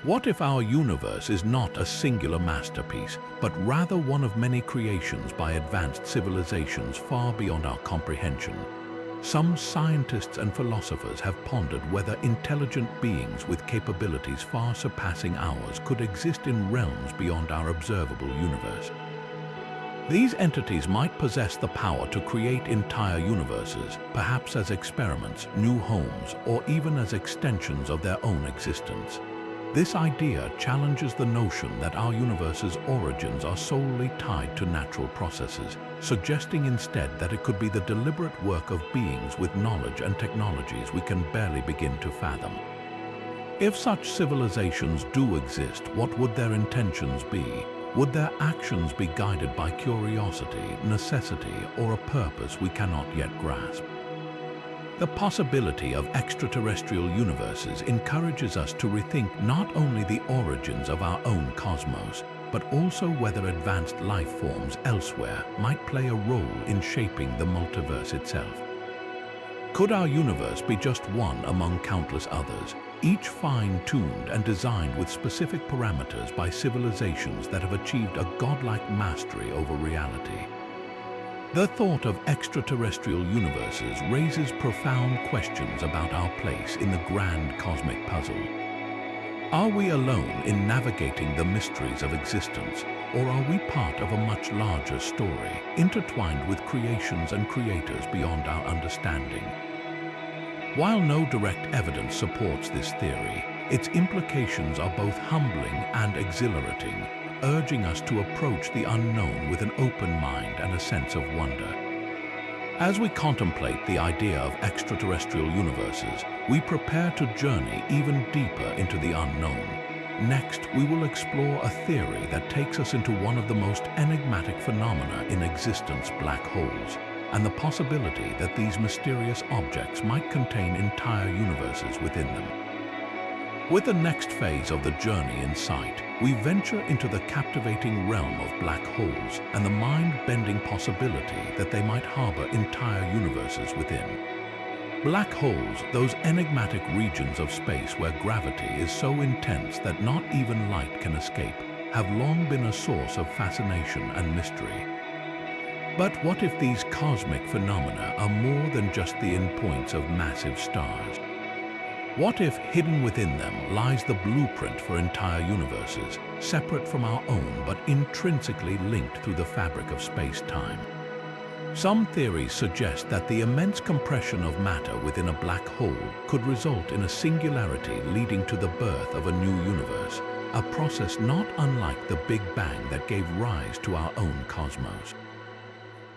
Speaker 1: What if our universe is not a singular masterpiece, but rather one of many creations by advanced civilizations far beyond our comprehension? Some scientists and philosophers have pondered whether intelligent beings with capabilities far surpassing ours could exist in realms beyond our observable universe. These entities might possess the power to create entire universes, perhaps as experiments, new homes, or even as extensions of their own existence. This idea challenges the notion that our universe's origins are solely tied to natural processes, suggesting instead that it could be the deliberate work of beings with knowledge and technologies we can barely begin to fathom. If such civilizations do exist, what would their intentions be? Would their actions be guided by curiosity, necessity, or a purpose we cannot yet grasp? The possibility of extraterrestrial universes encourages us to rethink not only the origins of our own cosmos, but also whether advanced life forms elsewhere might play a role in shaping the multiverse itself. Could our universe be just one among countless others, each fine-tuned and designed with specific parameters by civilizations that have achieved a godlike mastery over reality? The thought of extraterrestrial universes raises profound questions about our place in the grand cosmic puzzle. Are we alone in navigating the mysteries of existence, or are we part of a much larger story, intertwined with creations and creators beyond our understanding? While no direct evidence supports this theory, its implications are both humbling and exhilarating, urging us to approach the unknown with an open mind and a sense of wonder. As we contemplate the idea of extraterrestrial universes, we prepare to journey even deeper into the unknown. Next, we will explore a theory that takes us into one of the most enigmatic phenomena in existence: black holes, and the possibility that these mysterious objects might contain entire universes within them. With the next phase of the journey in sight, we venture into the captivating realm of black holes and the mind-bending possibility that they might harbor entire universes within. Black holes, those enigmatic regions of space where gravity is so intense that not even light can escape, have long been a source of fascination and mystery. But what if these cosmic phenomena are more than just the endpoints of massive stars? What if hidden within them lies the blueprint for entire universes, separate from our own but intrinsically linked through the fabric of space-time? Some theories suggest that the immense compression of matter within a black hole could result in a singularity leading to the birth of a new universe, a process not unlike the Big Bang that gave rise to our own cosmos.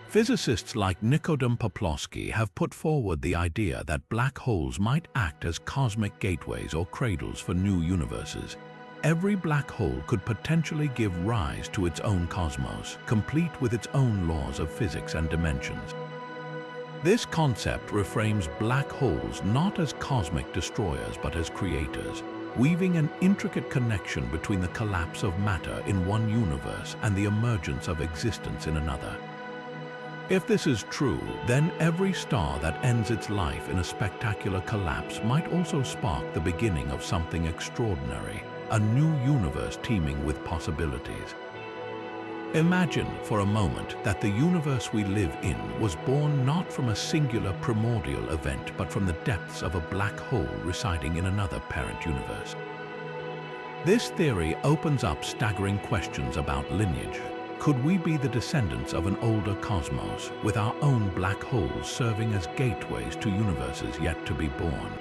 Speaker 1: Physicists like Nikodem Poplawski have put forward the idea that black holes might act as cosmic gateways or cradles for new universes. Every black hole could potentially give rise to its own cosmos, complete with its own laws of physics and dimensions. This concept reframes black holes not as cosmic destroyers but as creators, weaving an intricate connection between the collapse of matter in one universe and the emergence of existence in another. If this is true, then every star that ends its life in a spectacular collapse might also spark the beginning of something extraordinary, a new universe teeming with possibilities. Imagine for a moment that the universe we live in was born not from a singular primordial event but from the depths of a black hole residing in another parent universe. This theory opens up staggering questions about lineage. Could we be the descendants of an older cosmos, with our own black holes serving as gateways to universes yet to be born?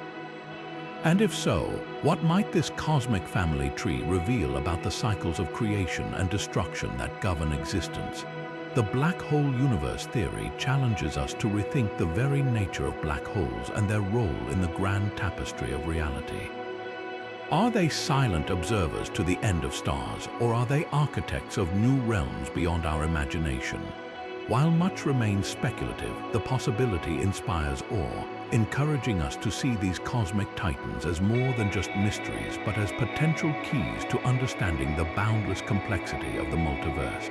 Speaker 1: And if so, what might this cosmic family tree reveal about the cycles of creation and destruction that govern existence? The black hole universe theory challenges us to rethink the very nature of black holes and their role in the grand tapestry of reality. Are they silent observers to the end of stars, or are they architects of new realms beyond our imagination? While much remains speculative, the possibility inspires awe, encouraging us to see these cosmic titans as more than just mysteries, but as potential keys to understanding the boundless complexity of the multiverse.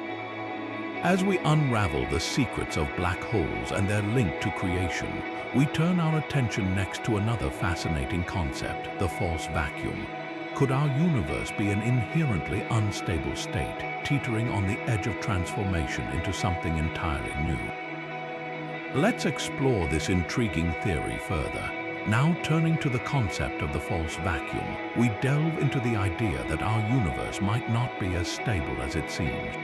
Speaker 1: As we unravel the secrets of black holes and their link to creation, we turn our attention next to another fascinating concept, the false vacuum. Could our universe be an inherently unstable state, teetering on the edge of transformation into something entirely new? Let's explore this intriguing theory further. Now turning to the concept of the false vacuum, we delve into the idea that our universe might not be as stable as it seems.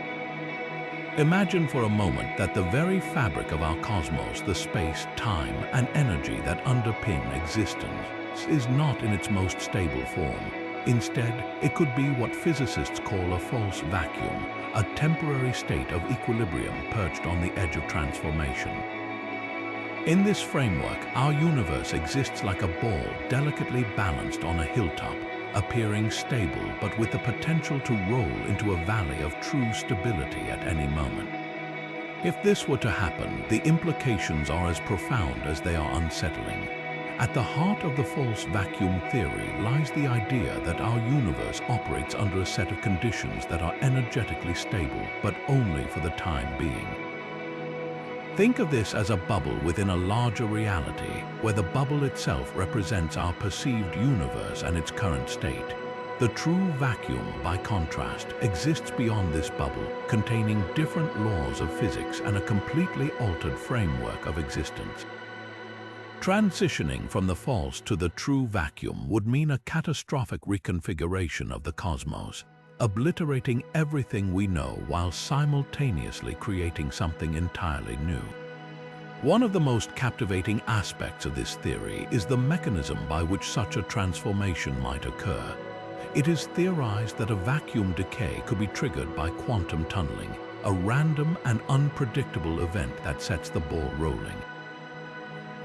Speaker 1: Imagine for a moment that the very fabric of our cosmos, the space, time, and energy that underpin existence, is not in its most stable form. Instead, it could be what physicists call a false vacuum, a temporary state of equilibrium perched on the edge of transformation. In this framework, our universe exists like a ball delicately balanced on a hilltop, appearing stable but with the potential to roll into a valley of true stability at any moment. If this were to happen, the implications are as profound as they are unsettling. At the heart of the false vacuum theory lies the idea that our universe operates under a set of conditions that are energetically stable, but only for the time being. Think of this as a bubble within a larger reality, where the bubble itself represents our perceived universe and its current state. The true vacuum, by contrast, exists beyond this bubble, containing different laws of physics and a completely altered framework of existence. Transitioning from the false to the true vacuum would mean a catastrophic reconfiguration of the cosmos, obliterating everything we know while simultaneously creating something entirely new. One of the most captivating aspects of this theory is the mechanism by which such a transformation might occur. It is theorized that a vacuum decay could be triggered by quantum tunneling, a random and unpredictable event that sets the ball rolling.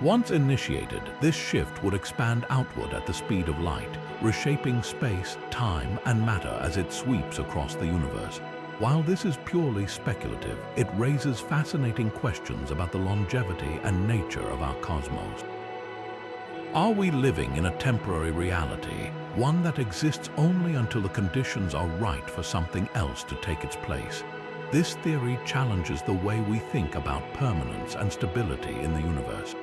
Speaker 1: Once initiated, this shift would expand outward at the speed of light, reshaping space, time, and matter as it sweeps across the universe. While this is purely speculative, it raises fascinating questions about the longevity and nature of our cosmos. Are we living in a temporary reality, one that exists only until the conditions are right for something else to take its place? This theory challenges the way we think about permanence and stability in the universe.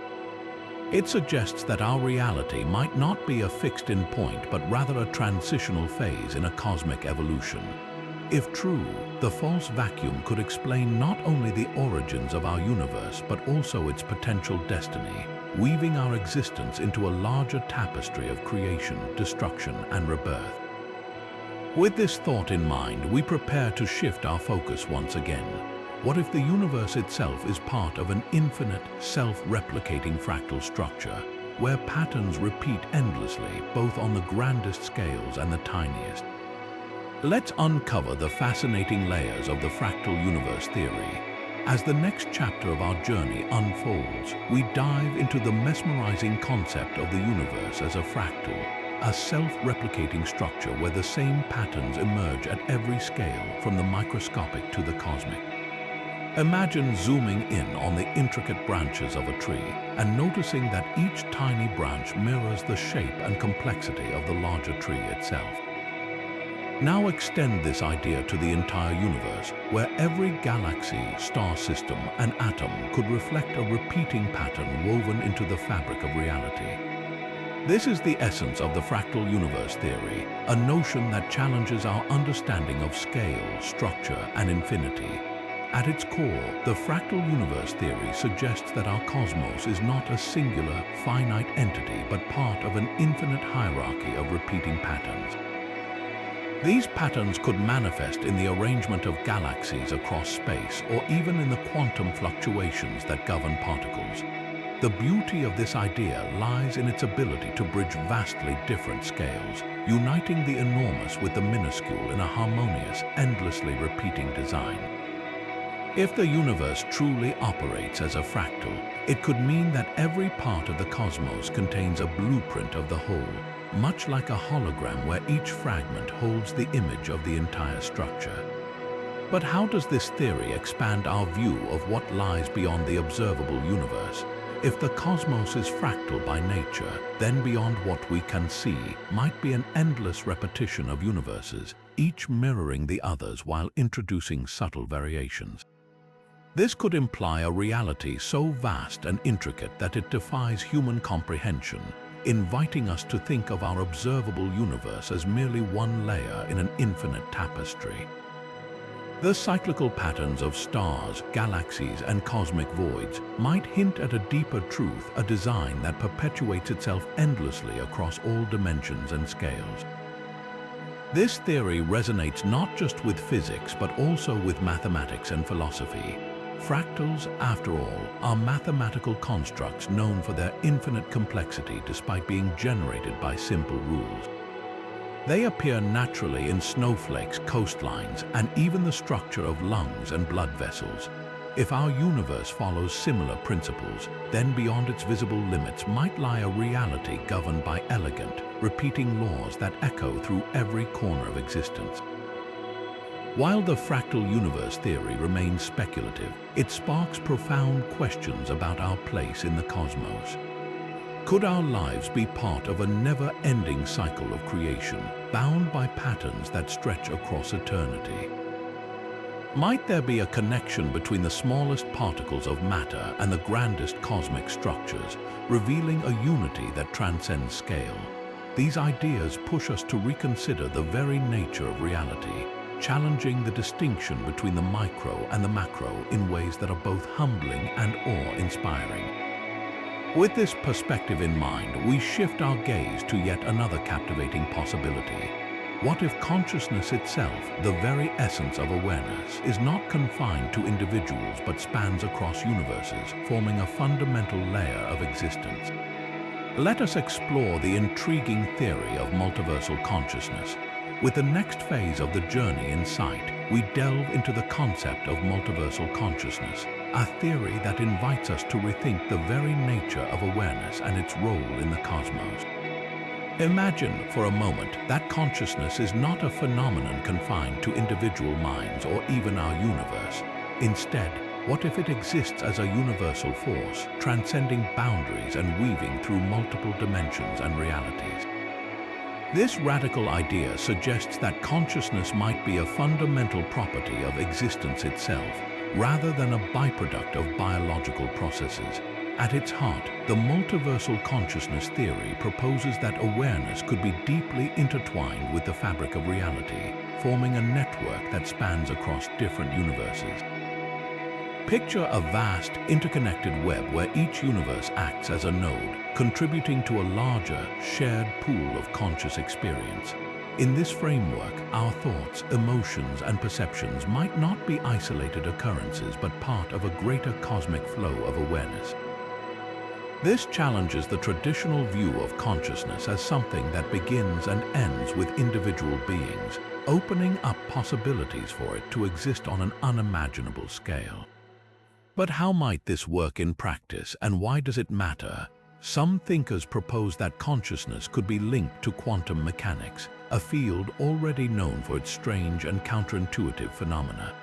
Speaker 1: It suggests that our reality might not be a fixed-in point, but rather a transitional phase in a cosmic evolution. If true, the false vacuum could explain not only the origins of our universe but also its potential destiny, weaving our existence into a larger tapestry of creation, destruction, and rebirth. With this thought in mind, we prepare to shift our focus once again. What if the universe itself is part of an infinite, self-replicating fractal structure, where patterns repeat endlessly, both on the grandest scales and the tiniest? Let's uncover the fascinating layers of the fractal universe theory. As the next chapter of our journey unfolds, we dive into the mesmerizing concept of the universe as a fractal, a self-replicating structure where the same patterns emerge at every scale, from the microscopic to the cosmic. Imagine zooming in on the intricate branches of a tree and noticing that each tiny branch mirrors the shape and complexity of the larger tree itself. Now extend this idea to the entire universe, where every galaxy, star system, and atom could reflect a repeating pattern woven into the fabric of reality. This is the essence of the fractal universe theory, a notion that challenges our understanding of scale, structure, and infinity. At its core, the fractal universe theory suggests that our cosmos is not a singular, finite entity, but part of an infinite hierarchy of repeating patterns. These patterns could manifest in the arrangement of galaxies across space, or even in the quantum fluctuations that govern particles. The beauty of this idea lies in its ability to bridge vastly different scales, uniting the enormous with the minuscule in a harmonious, endlessly repeating design. If the universe truly operates as a fractal, it could mean that every part of the cosmos contains a blueprint of the whole, much like a hologram where each fragment holds the image of the entire structure. But how does this theory expand our view of what lies beyond the observable universe? If the cosmos is fractal by nature, then beyond what we can see might be an endless repetition of universes, each mirroring the others while introducing subtle variations. This could imply a reality so vast and intricate that it defies human comprehension, inviting us to think of our observable universe as merely one layer in an infinite tapestry. The cyclical patterns of stars, galaxies, and cosmic voids might hint at a deeper truth, a design that perpetuates itself endlessly across all dimensions and scales. This theory resonates not just with physics, but also with mathematics and philosophy. Fractals, after all, are mathematical constructs known for their infinite complexity despite being generated by simple rules. They appear naturally in snowflakes, coastlines, and even the structure of lungs and blood vessels. If our universe follows similar principles, then beyond its visible limits might lie a reality governed by elegant, repeating laws that echo through every corner of existence. While the fractal universe theory remains speculative, it sparks profound questions about our place in the cosmos. Could our lives be part of a never-ending cycle of creation, bound by patterns that stretch across eternity? Might there be a connection between the smallest particles of matter and the grandest cosmic structures, revealing a unity that transcends scale? These ideas push us to reconsider the very nature of reality, challenging the distinction between the micro and the macro in ways that are both humbling and awe-inspiring. With this perspective in mind, we shift our gaze to yet another captivating possibility. What if consciousness itself, the very essence of awareness, is not confined to individuals but spans across universes, forming a fundamental layer of existence? Let us explore the intriguing theory of multiversal consciousness. With the next phase of the journey in sight, we delve into the concept of multiversal consciousness, a theory that invites us to rethink the very nature of awareness and its role in the cosmos. Imagine for a moment that consciousness is not a phenomenon confined to individual minds or even our universe. Instead, what if it exists as a universal force, transcending boundaries and weaving through multiple dimensions and realities? This radical idea suggests that consciousness might be a fundamental property of existence itself, rather than a byproduct of biological processes. At its heart, the multiversal consciousness theory proposes that awareness could be deeply intertwined with the fabric of reality, forming a network that spans across different universes. Picture a vast, interconnected web where each universe acts as a node, contributing to a larger, shared pool of conscious experience. In this framework, our thoughts, emotions, and perceptions might not be isolated occurrences but part of a greater cosmic flow of awareness. This challenges the traditional view of consciousness as something that begins and ends with individual beings, opening up possibilities for it to exist on an unimaginable scale. But how might this work in practice, and why does it matter? Some thinkers propose that consciousness could be linked to quantum mechanics, a field already known for its strange and counterintuitive phenomena.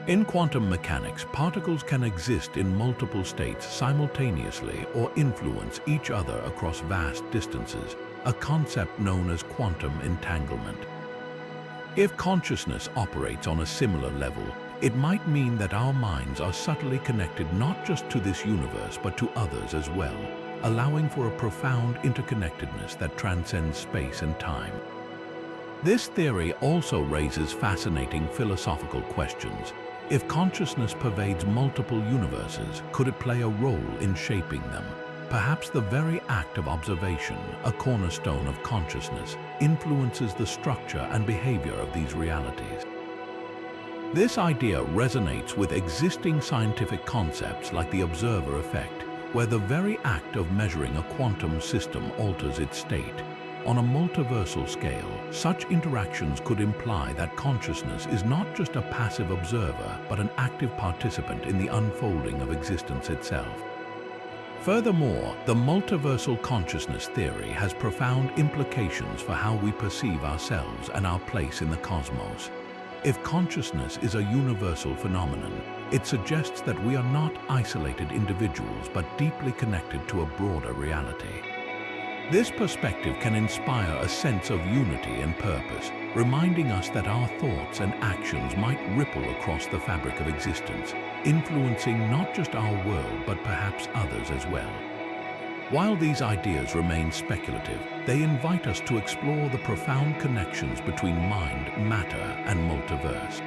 Speaker 1: In quantum mechanics, particles can exist in multiple states simultaneously or influence each other across vast distances, a concept known as quantum entanglement. If consciousness operates on a similar level, it might mean that our minds are subtly connected not just to this universe but to others as well, allowing for a profound interconnectedness that transcends space and time. This theory also raises fascinating philosophical questions. If consciousness pervades multiple universes, could it play a role in shaping them? Perhaps the very act of observation, a cornerstone of consciousness, influences the structure and behavior of these realities. This idea resonates with existing scientific concepts like the observer effect, where the very act of measuring a quantum system alters its state. On a multiversal scale, such interactions could imply that consciousness is not just a passive observer, but an active participant in the unfolding of existence itself. Furthermore, the multiversal consciousness theory has profound implications for how we perceive ourselves and our place in the cosmos. If consciousness is a universal phenomenon, it suggests that we are not isolated individuals but deeply connected to a broader reality. This perspective can inspire a sense of unity and purpose, reminding us that our thoughts and actions might ripple across the fabric of existence, influencing not just our world but perhaps others as well. While these ideas remain speculative, they invite us to explore the profound connections between mind, matter, and multiverse.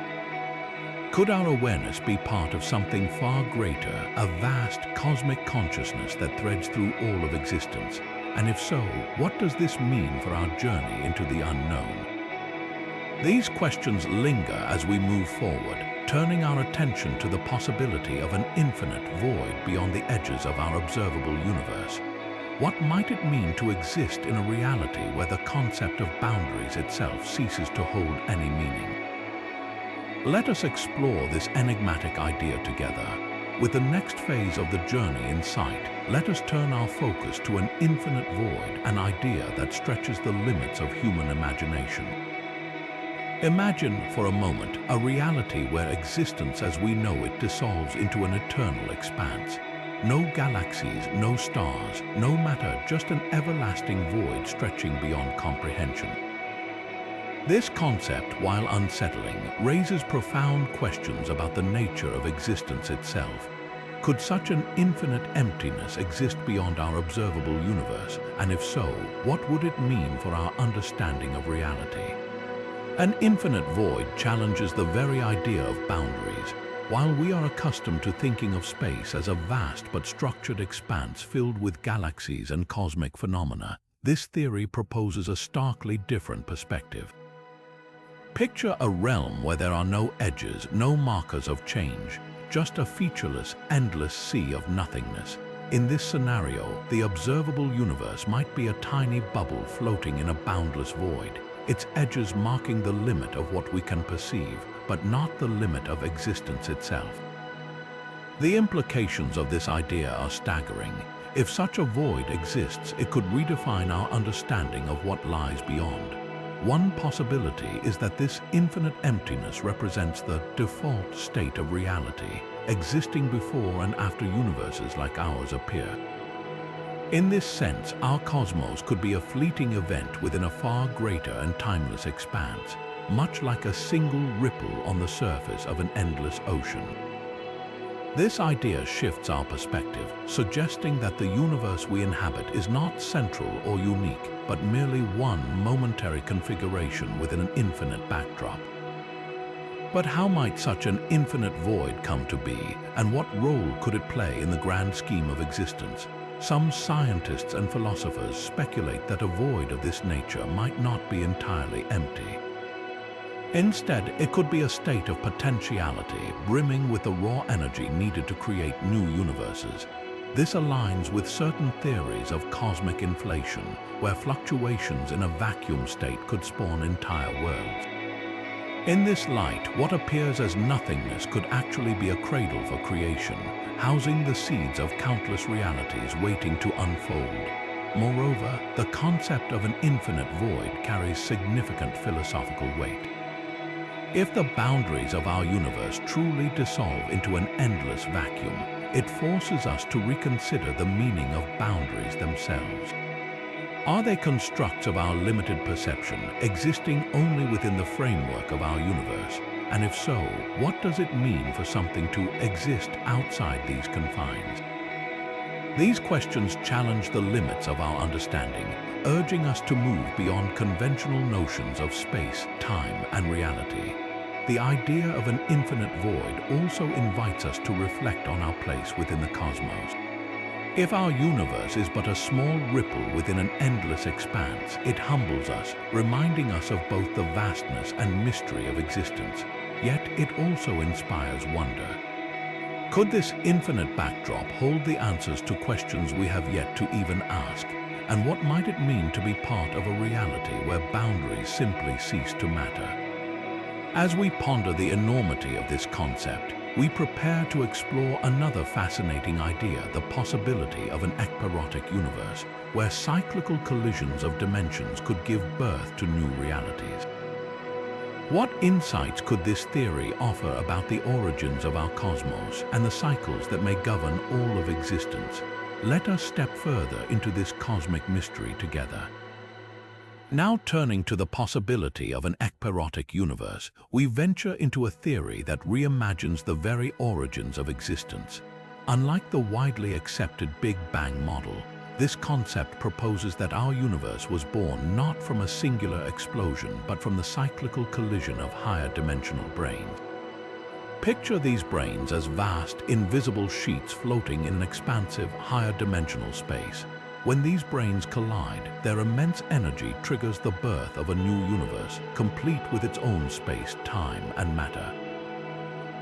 Speaker 1: Could our awareness be part of something far greater, a vast cosmic consciousness that threads through all of existence? And if so, what does this mean for our journey into the unknown? These questions linger as we move forward, turning our attention to the possibility of an infinite void beyond the edges of our observable universe. What might it mean to exist in a reality where the concept of boundaries itself ceases to hold any meaning? Let us explore this enigmatic idea together. With the next phase of the journey in sight, let us turn our focus to an infinite void, an idea that stretches the limits of human imagination. Imagine for a moment a reality where existence as we know it dissolves into an eternal expanse. No galaxies, no stars, no matter, just an everlasting void stretching beyond comprehension. This concept, while unsettling, raises profound questions about the nature of existence itself. Could such an infinite emptiness exist beyond our observable universe? And if so, what would it mean for our understanding of reality? An infinite void challenges the very idea of boundaries. While we are accustomed to thinking of space as a vast but structured expanse filled with galaxies and cosmic phenomena, this theory proposes a starkly different perspective. Picture a realm where there are no edges, no markers of change, just a featureless, endless sea of nothingness. In this scenario, the observable universe might be a tiny bubble floating in a boundless void, its edges marking the limit of what we can perceive, but not the limit of existence itself. The implications of this idea are staggering. If such a void exists, it could redefine our understanding of what lies beyond. One possibility is that this infinite emptiness represents the default state of reality, existing before and after universes like ours appear. In this sense, our cosmos could be a fleeting event within a far greater and timeless expanse, much like a single ripple on the surface of an endless ocean. This idea shifts our perspective, suggesting that the universe we inhabit is not central or unique, but merely one momentary configuration within an infinite backdrop. But how might such an infinite void come to be, and what role could it play in the grand scheme of existence? Some scientists and philosophers speculate that a void of this nature might not be entirely empty. Instead, it could be a state of potentiality, brimming with the raw energy needed to create new universes. This aligns with certain theories of cosmic inflation, where fluctuations in a vacuum state could spawn entire worlds. In this light, what appears as nothingness could actually be a cradle for creation, housing the seeds of countless realities waiting to unfold. Moreover, the concept of an infinite void carries significant philosophical weight. If the boundaries of our universe truly dissolve into an endless vacuum, it forces us to reconsider the meaning of boundaries themselves. Are they constructs of our limited perception, existing only within the framework of our universe? And if so, what does it mean for something to exist outside these confines? These questions challenge the limits of our understanding, urging us to move beyond conventional notions of space, time, and reality. The idea of an infinite void also invites us to reflect on our place within the cosmos. If our universe is but a small ripple within an endless expanse, it humbles us, reminding us of both the vastness and mystery of existence. Yet it also inspires wonder. Could this infinite backdrop hold the answers to questions we have yet to even ask? And what might it mean to be part of a reality where boundaries simply cease to matter? As we ponder the enormity of this concept, we prepare to explore another fascinating idea, the possibility of an ekpyrotic universe, where cyclical collisions of dimensions could give birth to new realities. What insights could this theory offer about the origins of our cosmos and the cycles that may govern all of existence? Let us step further into this cosmic mystery together. Now turning to the possibility of an ekpyrotic universe, we venture into a theory that reimagines the very origins of existence. Unlike the widely accepted Big Bang model, this concept proposes that our universe was born not from a singular explosion, but from the cyclical collision of higher dimensional brains. Picture these brains as vast, invisible sheets floating in an expansive, higher dimensional space. When these brains collide, their immense energy triggers the birth of a new universe, complete with its own space, time, and matter.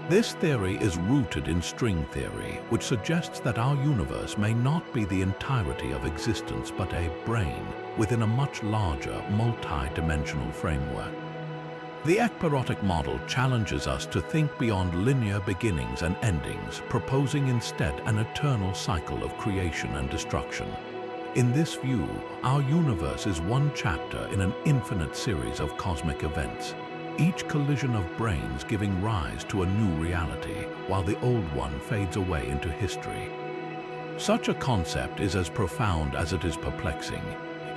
Speaker 1: This theory is rooted in string theory, which suggests that our universe may not be the entirety of existence, but a brain within a much larger, multi-dimensional framework. The ekpyrotic model challenges us to think beyond linear beginnings and endings, proposing instead an eternal cycle of creation and destruction. In this view, our universe is one chapter in an infinite series of cosmic events, each collision of brains giving rise to a new reality, while the old one fades away into history. Such a concept is as profound as it is perplexing.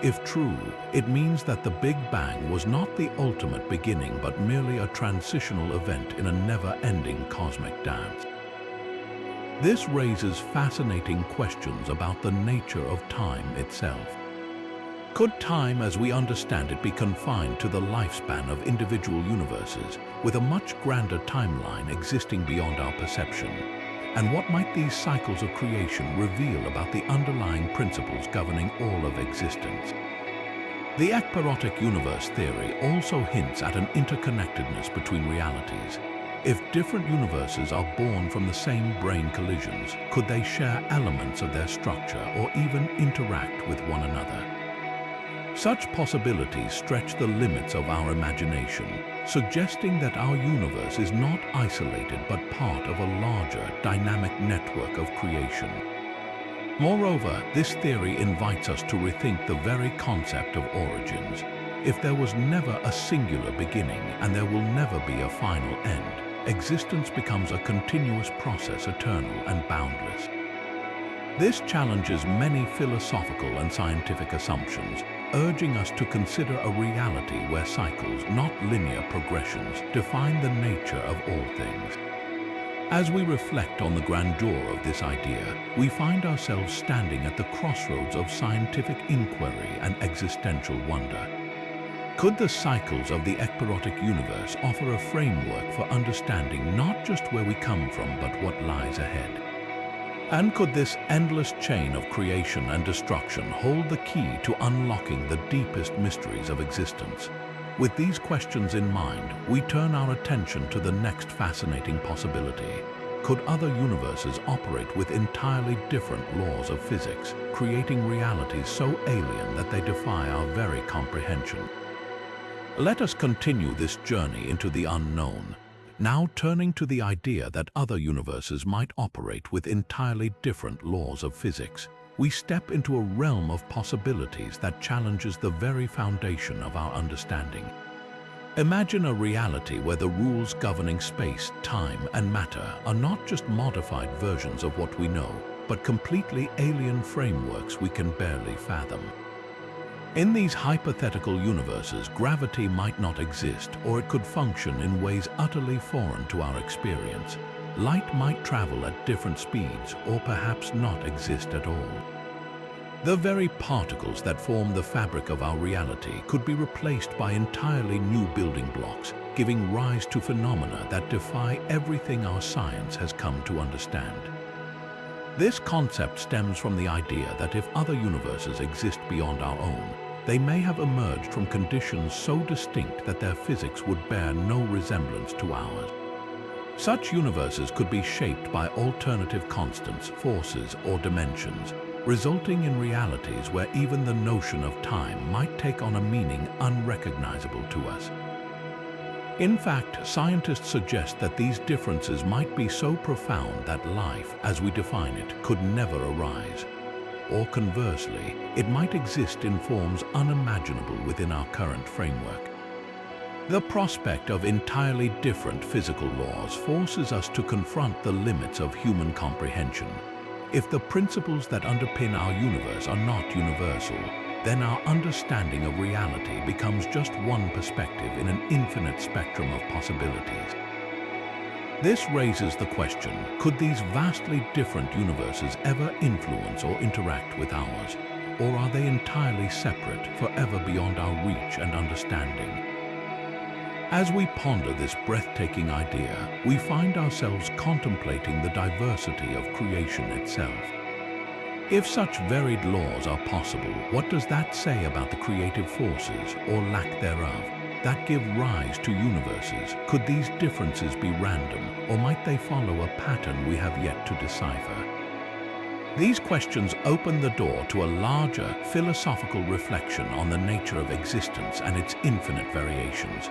Speaker 1: If true, it means that the Big Bang was not the ultimate beginning, but merely a transitional event in a never-ending cosmic dance. This raises fascinating questions about the nature of time itself. Could time as we understand it be confined to the lifespan of individual universes, with a much grander timeline existing beyond our perception? And what might these cycles of creation reveal about the underlying principles governing all of existence? The ekpyrotic universe theory also hints at an interconnectedness between realities. If different universes are born from the same brain collisions, could they share elements of their structure or even interact with one another? Such possibilities stretch the limits of our imagination, suggesting that our universe is not isolated but part of a larger, dynamic network of creation. Moreover, this theory invites us to rethink the very concept of origins. If there was never a singular beginning and there will never be a final end, existence becomes a continuous process, eternal and boundless. This challenges many philosophical and scientific assumptions, urging us to consider a reality where cycles, not linear progressions, define the nature of all things. As we reflect on the grandeur of this idea, we find ourselves standing at the crossroads of scientific inquiry and existential wonder. Could the cycles of the ekpyrotic universe offer a framework for understanding not just where we come from, but what lies ahead? And could this endless chain of creation and destruction hold the key to unlocking the deepest mysteries of existence? With these questions in mind, we turn our attention to the next fascinating possibility. Could other universes operate with entirely different laws of physics, creating realities so alien that they defy our very comprehension? Let us continue this journey into the unknown, now turning to the idea that other universes might operate with entirely different laws of physics. We step into a realm of possibilities that challenges the very foundation of our understanding. Imagine a reality where the rules governing space, time, and matter are not just modified versions of what we know, but completely alien frameworks we can barely fathom. In these hypothetical universes, gravity might not exist, or it could function in ways utterly foreign to our experience. Light might travel at different speeds, or perhaps not exist at all. The very particles that form the fabric of our reality could be replaced by entirely new building blocks, giving rise to phenomena that defy everything our science has come to understand. This concept stems from the idea that if other universes exist beyond our own, they may have emerged from conditions so distinct that their physics would bear no resemblance to ours. Such universes could be shaped by alternative constants, forces, or dimensions, resulting in realities where even the notion of time might take on a meaning unrecognizable to us. In fact, scientists suggest that these differences might be so profound that life, as we define it, could never arise. Or conversely, it might exist in forms unimaginable within our current framework. The prospect of entirely different physical laws forces us to confront the limits of human comprehension. If the principles that underpin our universe are not universal, then our understanding of reality becomes just one perspective in an infinite spectrum of possibilities. This raises the question, could these vastly different universes ever influence or interact with ours? Or are they entirely separate, forever beyond our reach and understanding? As we ponder this breathtaking idea, we find ourselves contemplating the diversity of creation itself. If such varied laws are possible, what does that say about the creative forces, or lack thereof, that give rise to universes? Could these differences be random, or might they follow a pattern we have yet to decipher? These questions open the door to a larger philosophical reflection on the nature of existence and its infinite variations.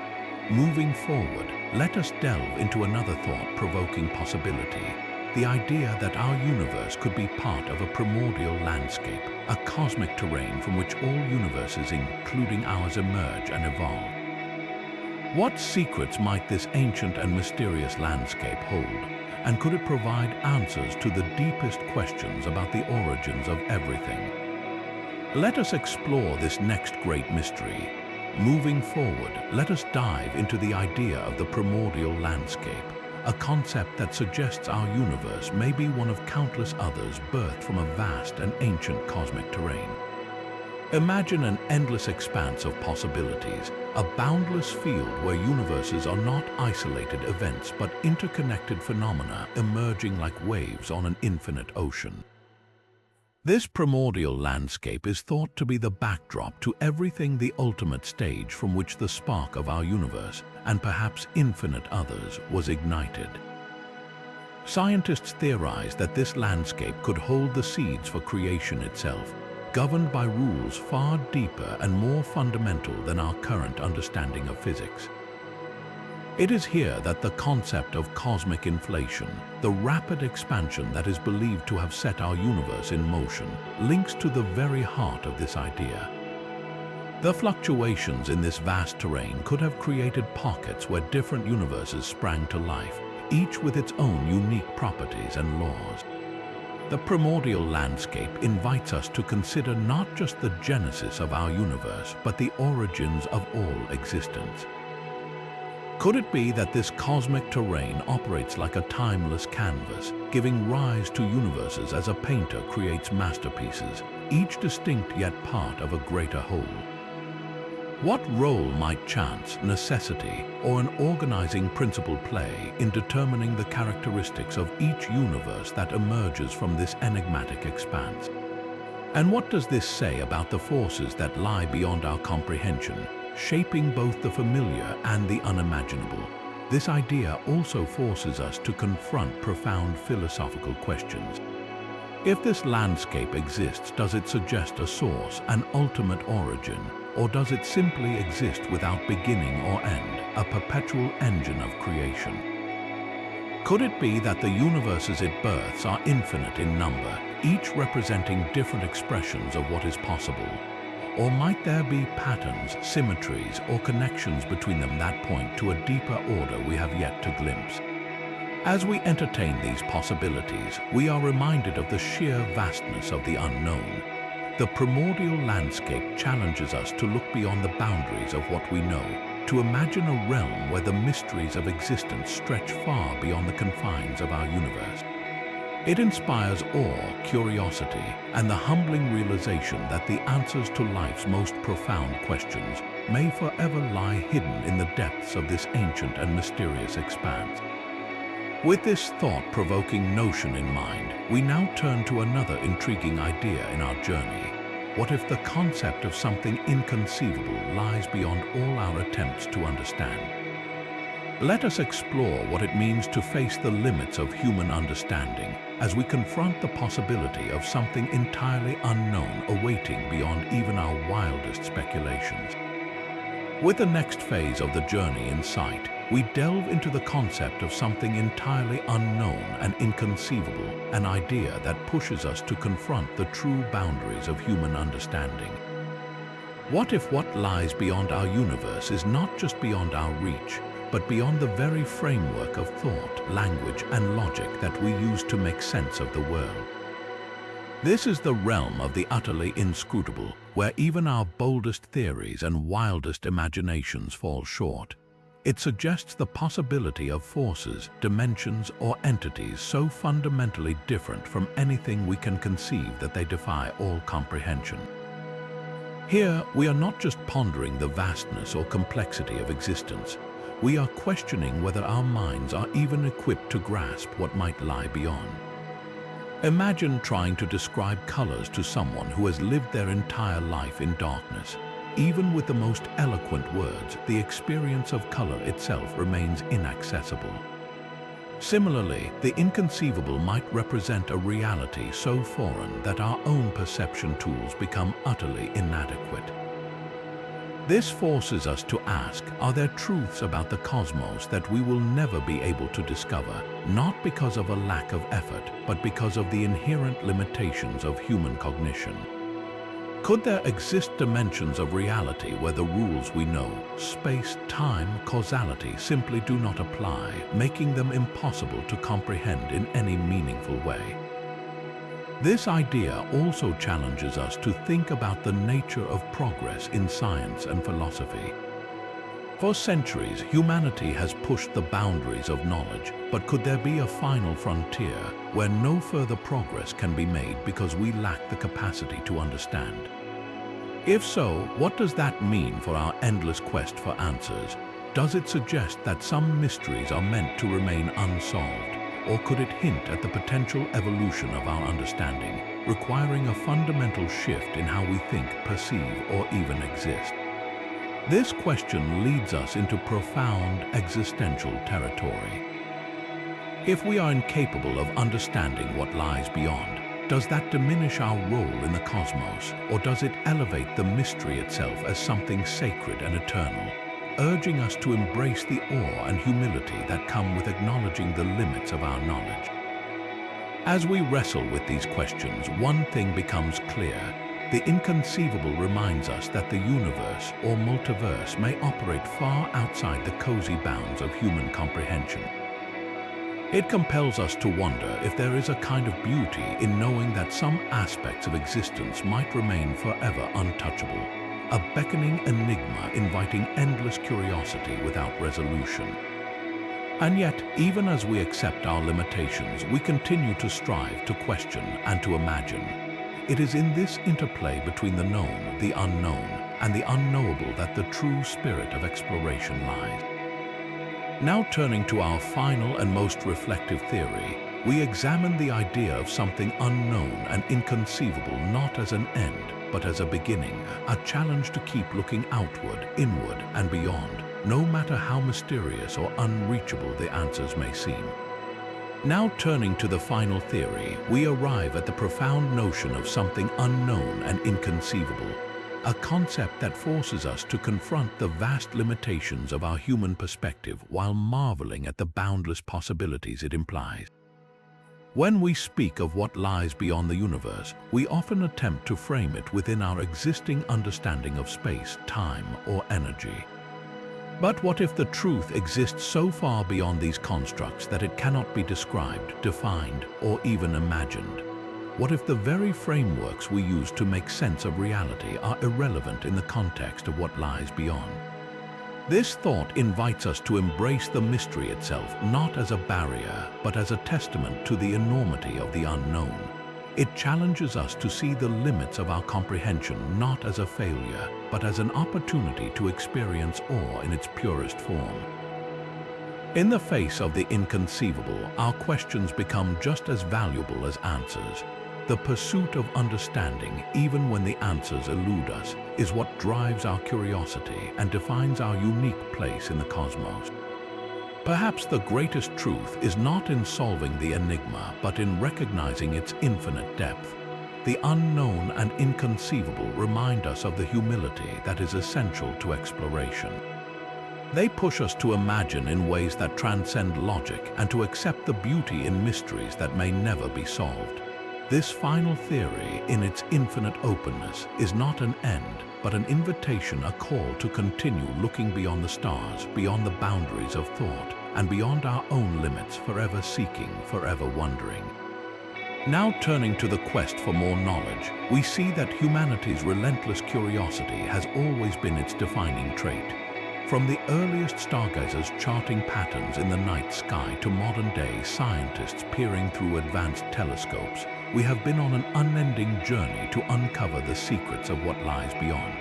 Speaker 1: Moving forward, let us delve into another thought-provoking possibility. The idea that our universe could be part of a primordial landscape, a cosmic terrain from which all universes, including ours, emerge and evolve. What secrets might this ancient and mysterious landscape hold? And could it provide answers to the deepest questions about the origins of everything? Let us explore this next great mystery. Moving forward, let us dive into the idea of the primordial landscape, a concept that suggests our universe may be one of countless others birthed from a vast and ancient cosmic terrain. Imagine an endless expanse of possibilities, a boundless field where universes are not isolated events but interconnected phenomena emerging like waves on an infinite ocean. This primordial landscape is thought to be the backdrop to everything, the ultimate stage from which the spark of our universe, and perhaps infinite others, was ignited. Scientists theorize that this landscape could hold the seeds for creation itself, governed by rules far deeper and more fundamental than our current understanding of physics. It is here that the concept of cosmic inflation, the rapid expansion that is believed to have set our universe in motion, links to the very heart of this idea. The fluctuations in this vast terrain could have created pockets where different universes sprang to life, each with its own unique properties and laws. The primordial landscape invites us to consider not just the genesis of our universe, but the origins of all existence. Could it be that this cosmic terrain operates like a timeless canvas, giving rise to universes as a painter creates masterpieces, each distinct yet part of a greater whole? What role might chance, necessity, or an organizing principle play in determining the characteristics of each universe that emerges from this enigmatic expanse? And what does this say about the forces that lie beyond our comprehension, shaping both the familiar and the unimaginable? This idea also forces us to confront profound philosophical questions. If this landscape exists, does it suggest a source, an ultimate origin, or does it simply exist without beginning or end, a perpetual engine of creation? Could it be that the universes it births are infinite in number, each representing different expressions of what is possible? Or might there be patterns, symmetries, or connections between them that point to a deeper order we have yet to glimpse? As we entertain these possibilities, we are reminded of the sheer vastness of the unknown. The primordial landscape challenges us to look beyond the boundaries of what we know, to imagine a realm where the mysteries of existence stretch far beyond the confines of our universe. It inspires awe, curiosity, and the humbling realization that the answers to life's most profound questions may forever lie hidden in the depths of this ancient and mysterious expanse. With this thought-provoking notion in mind, we now turn to another intriguing idea in our journey. What if the concept of something inconceivable lies beyond all our attempts to understand? Let us explore what it means to face the limits of human understanding as we confront the possibility of something entirely unknown awaiting beyond even our wildest speculations. With the next phase of the journey in sight, we delve into the concept of something entirely unknown and inconceivable, an idea that pushes us to confront the true boundaries of human understanding. What if what lies beyond our universe is not just beyond our reach, but beyond the very framework of thought, language, and logic that we use to make sense of the world? This is the realm of the utterly inscrutable, where even our boldest theories and wildest imaginations fall short. It suggests the possibility of forces, dimensions, or entities so fundamentally different from anything we can conceive that they defy all comprehension. Here, we are not just pondering the vastness or complexity of existence. We are questioning whether our minds are even equipped to grasp what might lie beyond. Imagine trying to describe colors to someone who has lived their entire life in darkness. Even with the most eloquent words, the experience of color itself remains inaccessible. Similarly, the inconceivable might represent a reality so foreign that our own perception tools become utterly inadequate. This forces us to ask, are there truths about the cosmos that we will never be able to discover, not because of a lack of effort, but because of the inherent limitations of human cognition? Could there exist dimensions of reality where the rules we know, space, time, causality, simply do not apply, making them impossible to comprehend in any meaningful way? This idea also challenges us to think about the nature of progress in science and philosophy. For centuries, humanity has pushed the boundaries of knowledge, but could there be a final frontier where no further progress can be made because we lack the capacity to understand? If so, what does that mean for our endless quest for answers? Does it suggest that some mysteries are meant to remain unsolved? Or could it hint at the potential evolution of our understanding, requiring a fundamental shift in how we think, perceive, or even exist? This question leads us into profound existential territory. If we are incapable of understanding what lies beyond, does that diminish our role in the cosmos, or does it elevate the mystery itself as something sacred and eternal, urging us to embrace the awe and humility that come with acknowledging the limits of our knowledge? As we wrestle with these questions, one thing becomes clear. The inconceivable reminds us that the universe, or multiverse, may operate far outside the cozy bounds of human comprehension. It compels us to wonder if there is a kind of beauty in knowing that some aspects of existence might remain forever untouchable. a beckoning enigma inviting endless curiosity without resolution. And yet, even as we accept our limitations, we continue to strive, to question, and to imagine. It is in this interplay between the known, the unknown, and the unknowable that the true spirit of exploration lies. Now turning to our final and most reflective theory, we examine the idea of something unknown and inconceivable not as an end, but as a beginning, a challenge to keep looking outward, inward, and beyond, no matter how mysterious or unreachable the answers may seem. Now turning to the final theory, we arrive at the profound notion of something unknown and inconceivable, a concept that forces us to confront the vast limitations of our human perspective while marveling at the boundless possibilities it implies. When we speak of what lies beyond the universe, we often attempt to frame it within our existing understanding of space, time, or energy. But what if the truth exists so far beyond these constructs that it cannot be described, defined, or even imagined? What if the very frameworks we use to make sense of reality are irrelevant in the context of what lies beyond? This thought invites us to embrace the mystery itself, not as a barrier, but as a testament to the enormity of the unknown. It challenges us to see the limits of our comprehension not as a failure, but as an opportunity to experience awe in its purest form. In the face of the inconceivable, our questions become just as valuable as answers. The pursuit of understanding, even when the answers elude us, is what drives our curiosity and defines our unique place in the cosmos. Perhaps the greatest truth is not in solving the enigma, but in recognizing its infinite depth. The unknown and inconceivable remind us of the humility that is essential to exploration. They push us to imagine in ways that transcend logic and to accept the beauty in mysteries that may never be solved. This final theory, in its infinite openness, is not an end, but an invitation, a call to continue looking beyond the stars, beyond the boundaries of thought, and beyond our own limits, forever seeking, forever wondering. Now turning to the quest for more knowledge, we see that humanity's relentless curiosity has always been its defining trait. From the earliest stargazers charting patterns in the night sky to modern-day scientists peering through advanced telescopes, we have been on an unending journey to uncover the secrets of what lies beyond.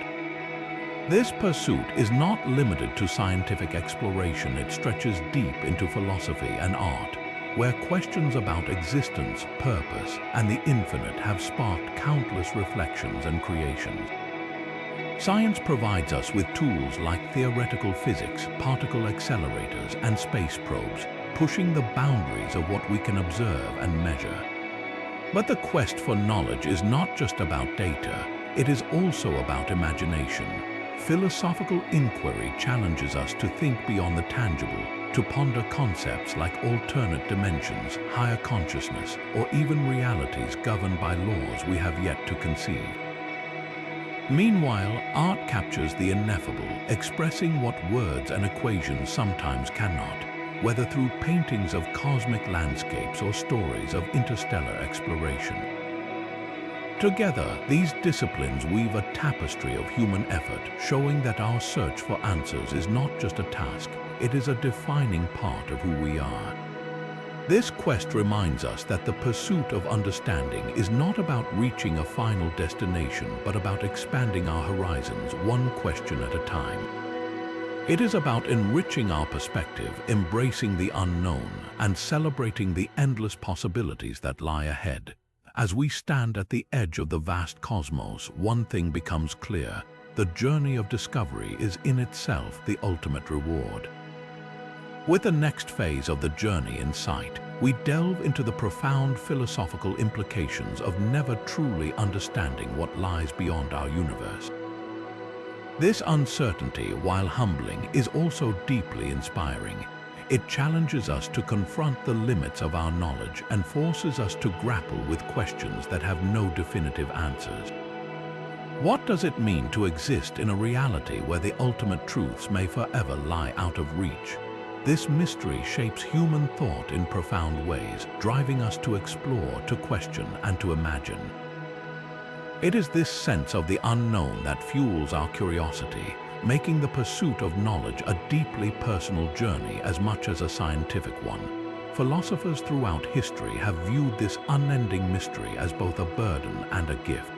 Speaker 1: This pursuit is not limited to scientific exploration. It stretches deep into philosophy and art, where questions about existence, purpose, and the infinite have sparked countless reflections and creations. Science provides us with tools like theoretical physics, particle accelerators, and space probes, pushing the boundaries of what we can observe and measure. But the quest for knowledge is not just about data, it is also about imagination. Philosophical inquiry challenges us to think beyond the tangible, to ponder concepts like alternate dimensions, higher consciousness, or even realities governed by laws we have yet to conceive. Meanwhile, art captures the ineffable, expressing what words and equations sometimes cannot, whether through paintings of cosmic landscapes or stories of interstellar exploration. Together, these disciplines weave a tapestry of human effort, showing that our search for answers is not just a task, it is a defining part of who we are. This quest reminds us that the pursuit of understanding is not about reaching a final destination, but about expanding our horizons one question at a time. It is about enriching our perspective, embracing the unknown, and celebrating the endless possibilities that lie ahead. As we stand at the edge of the vast cosmos, one thing becomes clear: the journey of discovery is in itself the ultimate reward. With the next phase of the journey in sight, we delve into the profound philosophical implications of never truly understanding what lies beyond our universe. This uncertainty, while humbling, is also deeply inspiring. It challenges us to confront the limits of our knowledge and forces us to grapple with questions that have no definitive answers. What does it mean to exist in a reality where the ultimate truths may forever lie out of reach? This mystery shapes human thought in profound ways, driving us to explore, to question, and to imagine. It is this sense of the unknown that fuels our curiosity, making the pursuit of knowledge a deeply personal journey as much as a scientific one. Philosophers throughout history have viewed this unending mystery as both a burden and a gift.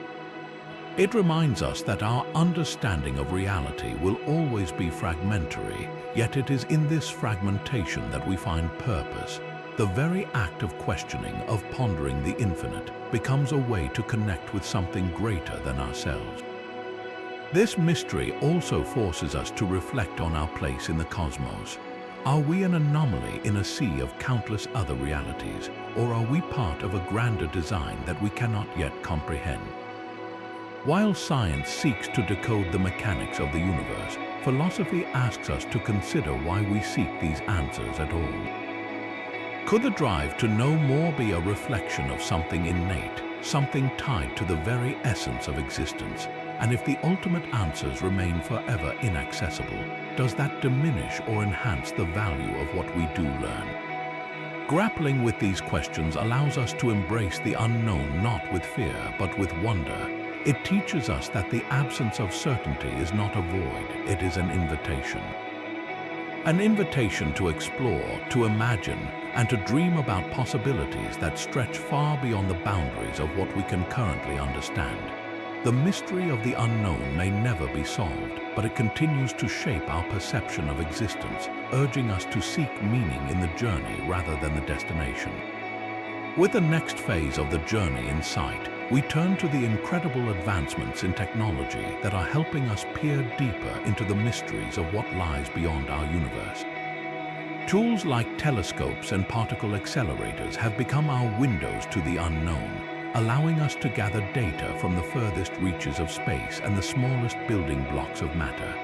Speaker 1: It reminds us that our understanding of reality will always be fragmentary, yet it is in this fragmentation that we find purpose. The very act of questioning, of pondering the infinite, becomes a way to connect with something greater than ourselves. This mystery also forces us to reflect on our place in the cosmos. Are we an anomaly in a sea of countless other realities, or are we part of a grander design that we cannot yet comprehend? While science seeks to decode the mechanics of the universe, philosophy asks us to consider why we seek these answers at all. Could the drive to know more be a reflection of something innate, something tied to the very essence of existence? And if the ultimate answers remain forever inaccessible, does that diminish or enhance the value of what we do learn? Grappling with these questions allows us to embrace the unknown not with fear but with wonder. It teaches us that the absence of certainty is not a void, it is an invitation. An invitation to explore, to imagine, and to dream about possibilities that stretch far beyond the boundaries of what we can currently understand. The mystery of the unknown may never be solved, but it continues to shape our perception of existence, urging us to seek meaning in the journey rather than the destination. With the next phase of the journey in sight, we turn to the incredible advancements in technology that are helping us peer deeper into the mysteries of what lies beyond our universe. Tools like telescopes and particle accelerators have become our windows to the unknown, allowing us to gather data from the furthest reaches of space and the smallest building blocks of matter.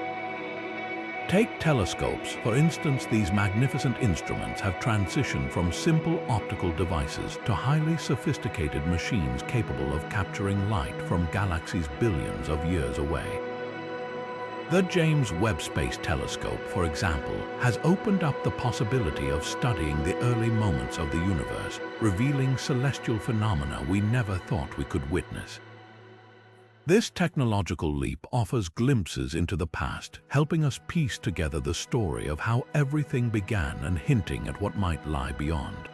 Speaker 1: Take telescopes, for instance. These magnificent instruments have transitioned from simple optical devices to highly sophisticated machines capable of capturing light from galaxies billions of years away. The James Webb Space Telescope, for example, has opened up the possibility of studying the early moments of the universe, revealing celestial phenomena we never thought we could witness. This technological leap offers glimpses into the past, helping us piece together the story of how everything began and hinting at what might lie beyond.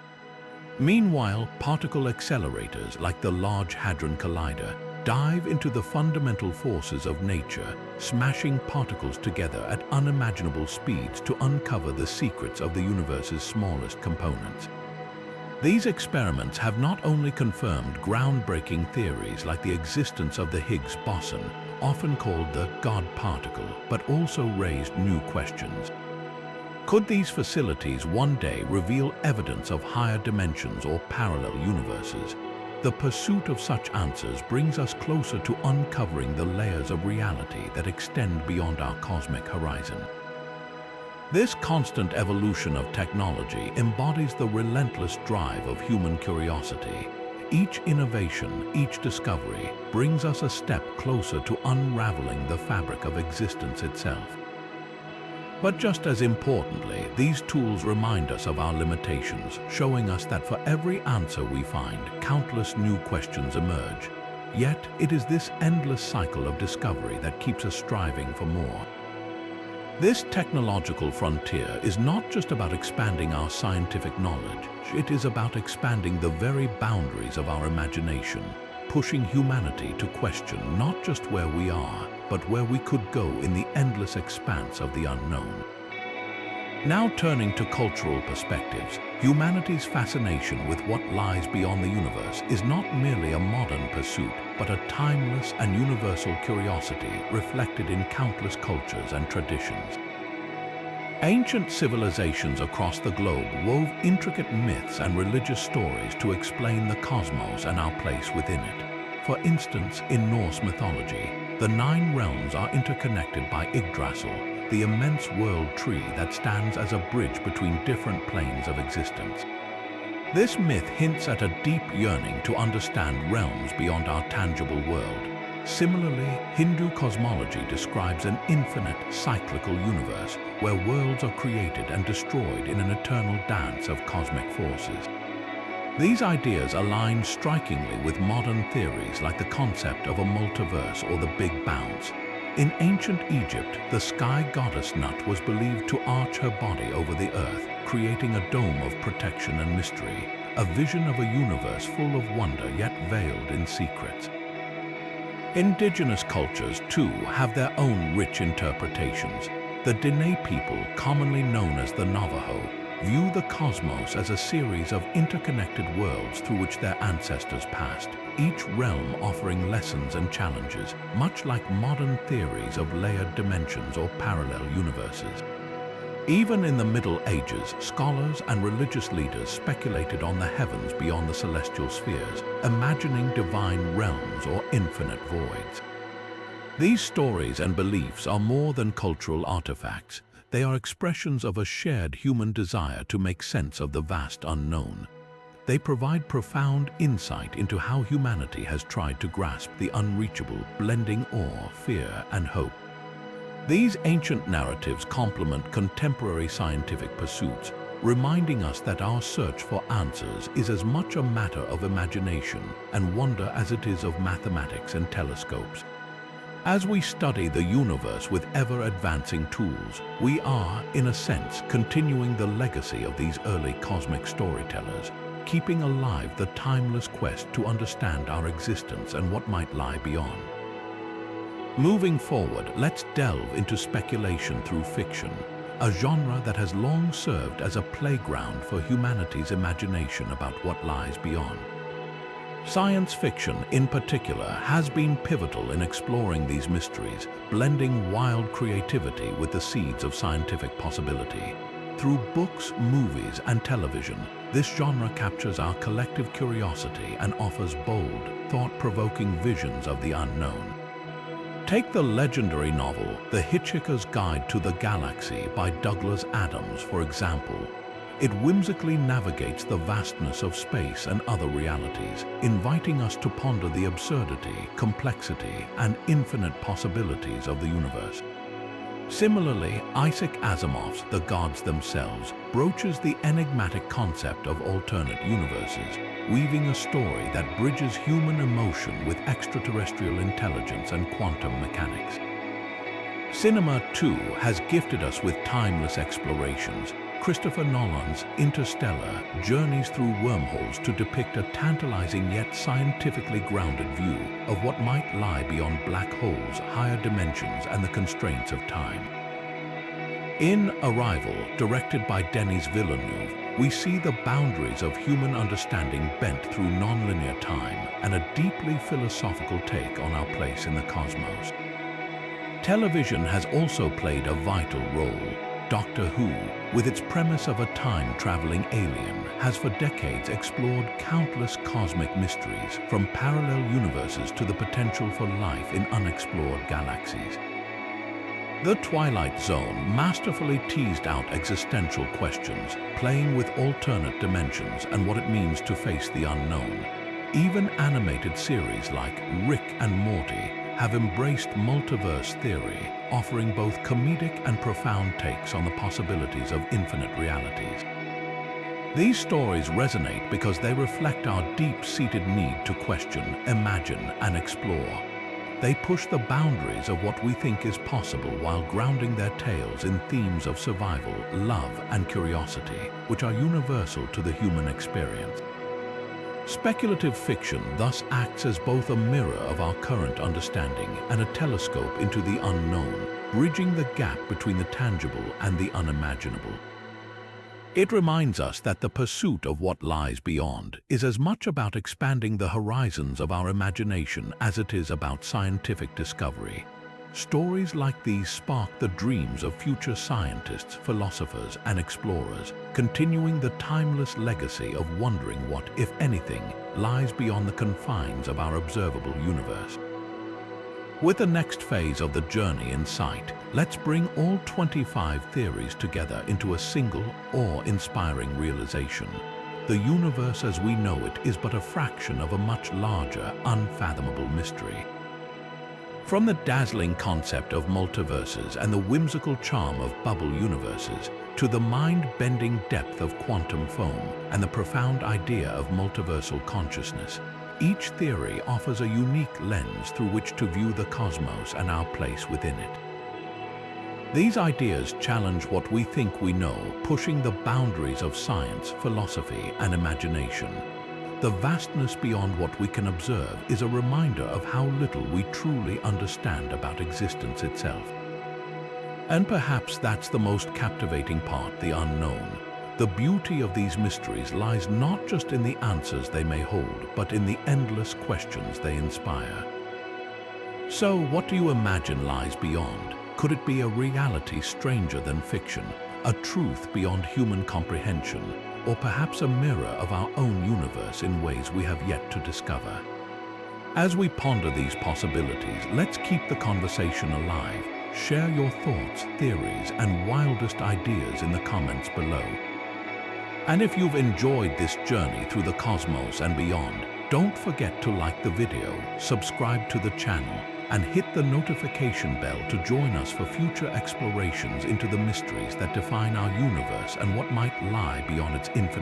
Speaker 1: Meanwhile, particle accelerators like the Large Hadron Collider dive into the fundamental forces of nature, smashing particles together at unimaginable speeds to uncover the secrets of the universe's smallest components. These experiments have not only confirmed groundbreaking theories like the existence of the Higgs boson, often called the God particle, but also raised new questions. Could these facilities one day reveal evidence of higher dimensions or parallel universes? The pursuit of such answers brings us closer to uncovering the layers of reality that extend beyond our cosmic horizon. This constant evolution of technology embodies the relentless drive of human curiosity. Each innovation, each discovery, brings us a step closer to unraveling the fabric of existence itself. But just as importantly, these tools remind us of our limitations, showing us that for every answer we find, countless new questions emerge. Yet, it is this endless cycle of discovery that keeps us striving for more. This technological frontier is not just about expanding our scientific knowledge, it is about expanding the very boundaries of our imagination, pushing humanity to question not just where we are, but where we could go in the endless expanse of the unknown. Now turning to cultural perspectives, humanity's fascination with what lies beyond the universe is not merely a modern pursuit, but a timeless and universal curiosity reflected in countless cultures and traditions. Ancient civilizations across the globe wove intricate myths and religious stories to explain the cosmos and our place within it. For instance, in Norse mythology, the 9 realms are interconnected by Yggdrasil, the immense world tree that stands as a bridge between different planes of existence. This myth hints at a deep yearning to understand realms beyond our tangible world. Similarly, Hindu cosmology describes an infinite, cyclical universe where worlds are created and destroyed in an eternal dance of cosmic forces. These ideas align strikingly with modern theories like the concept of a multiverse or the Big Bounce. In ancient Egypt, the sky goddess Nut was believed to arch her body over the earth, creating a dome of protection and mystery, a vision of a universe full of wonder yet veiled in secrets. Indigenous cultures, too, have their own rich interpretations. The Diné people, commonly known as the Navajo, view the cosmos as a series of interconnected worlds through which their ancestors passed, each realm offering lessons and challenges, much like modern theories of layered dimensions or parallel universes. Even in the Middle Ages, scholars and religious leaders speculated on the heavens beyond the celestial spheres, imagining divine realms or infinite voids. These stories and beliefs are more than cultural artifacts. They are expressions of a shared human desire to make sense of the vast unknown. They provide profound insight into how humanity has tried to grasp the unreachable, blending awe, fear, and hope. These ancient narratives complement contemporary scientific pursuits, reminding us that our search for answers is as much a matter of imagination and wonder as it is of mathematics and telescopes. As we study the universe with ever-advancing tools, we are, in a sense, continuing the legacy of these early cosmic storytellers, keeping alive the timeless quest to understand our existence and what might lie beyond. Moving forward, let's delve into speculation through fiction, a genre that has long served as a playground for humanity's imagination about what lies beyond. Science fiction, in particular, has been pivotal in exploring these mysteries, blending wild creativity with the seeds of scientific possibility. Through books, movies, and television, this genre captures our collective curiosity and offers bold, thought-provoking visions of the unknown. Take the legendary novel, The Hitchhiker's Guide to the Galaxy by Douglas Adams, for example. It whimsically navigates the vastness of space and other realities, inviting us to ponder the absurdity, complexity, and infinite possibilities of the universe. Similarly, Isaac Asimov's The Gods Themselves broaches the enigmatic concept of alternate universes, weaving a story that bridges human emotion with extraterrestrial intelligence and quantum mechanics. Cinema, too, has gifted us with timeless explorations. Christopher Nolan's Interstellar journeys through wormholes to depict a tantalizing yet scientifically grounded view of what might lie beyond black holes, higher dimensions, and the constraints of time. In Arrival, directed by Denis Villeneuve, we see the boundaries of human understanding bent through nonlinear time and a deeply philosophical take on our place in the cosmos. Television has also played a vital role. Doctor Who, with its premise of a time-traveling alien, has for decades explored countless cosmic mysteries, from parallel universes to the potential for life in unexplored galaxies. The Twilight Zone masterfully teased out existential questions, playing with alternate dimensions and what it means to face the unknown. Even animated series like Rick and Morty have embraced multiverse theory, offering both comedic and profound takes on the possibilities of infinite realities. These stories resonate because they reflect our deep-seated need to question, imagine, and explore. They push the boundaries of what we think is possible while grounding their tales in themes of survival, love, and curiosity, which are universal to the human experience. Speculative fiction thus acts as both a mirror of our current understanding and a telescope into the unknown, bridging the gap between the tangible and the unimaginable. It reminds us that the pursuit of what lies beyond is as much about expanding the horizons of our imagination as it is about scientific discovery. Stories like these spark the dreams of future scientists, philosophers, and explorers, continuing the timeless legacy of wondering what, if anything, lies beyond the confines of our observable universe. With the next phase of the journey in sight, let's bring all 25 theories together into a single, awe-inspiring realization. The universe as we know it is but a fraction of a much larger, unfathomable mystery. From the dazzling concept of multiverses and the whimsical charm of bubble universes to the mind-bending depth of quantum foam and the profound idea of multiversal consciousness. Each theory offers a unique lens through which to view the cosmos and our place within it. These ideas challenge what we think we know, pushing the boundaries of science, philosophy, and imagination. The vastness beyond what we can observe is a reminder of how little we truly understand about existence itself. And perhaps that's the most captivating part, the unknown. The beauty of these mysteries lies not just in the answers they may hold, but in the endless questions they inspire. So, what do you imagine lies beyond? Could it be a reality stranger than fiction, a truth beyond human comprehension, or perhaps a mirror of our own universe in ways we have yet to discover? As we ponder these possibilities, let's keep the conversation alive. Share your thoughts, theories, and wildest ideas in the comments below. And if you've enjoyed this journey through the cosmos and beyond, don't forget to like the video, subscribe to the channel, and hit the notification bell to join us for future explorations into the mysteries that define our universe and what might lie beyond its infinite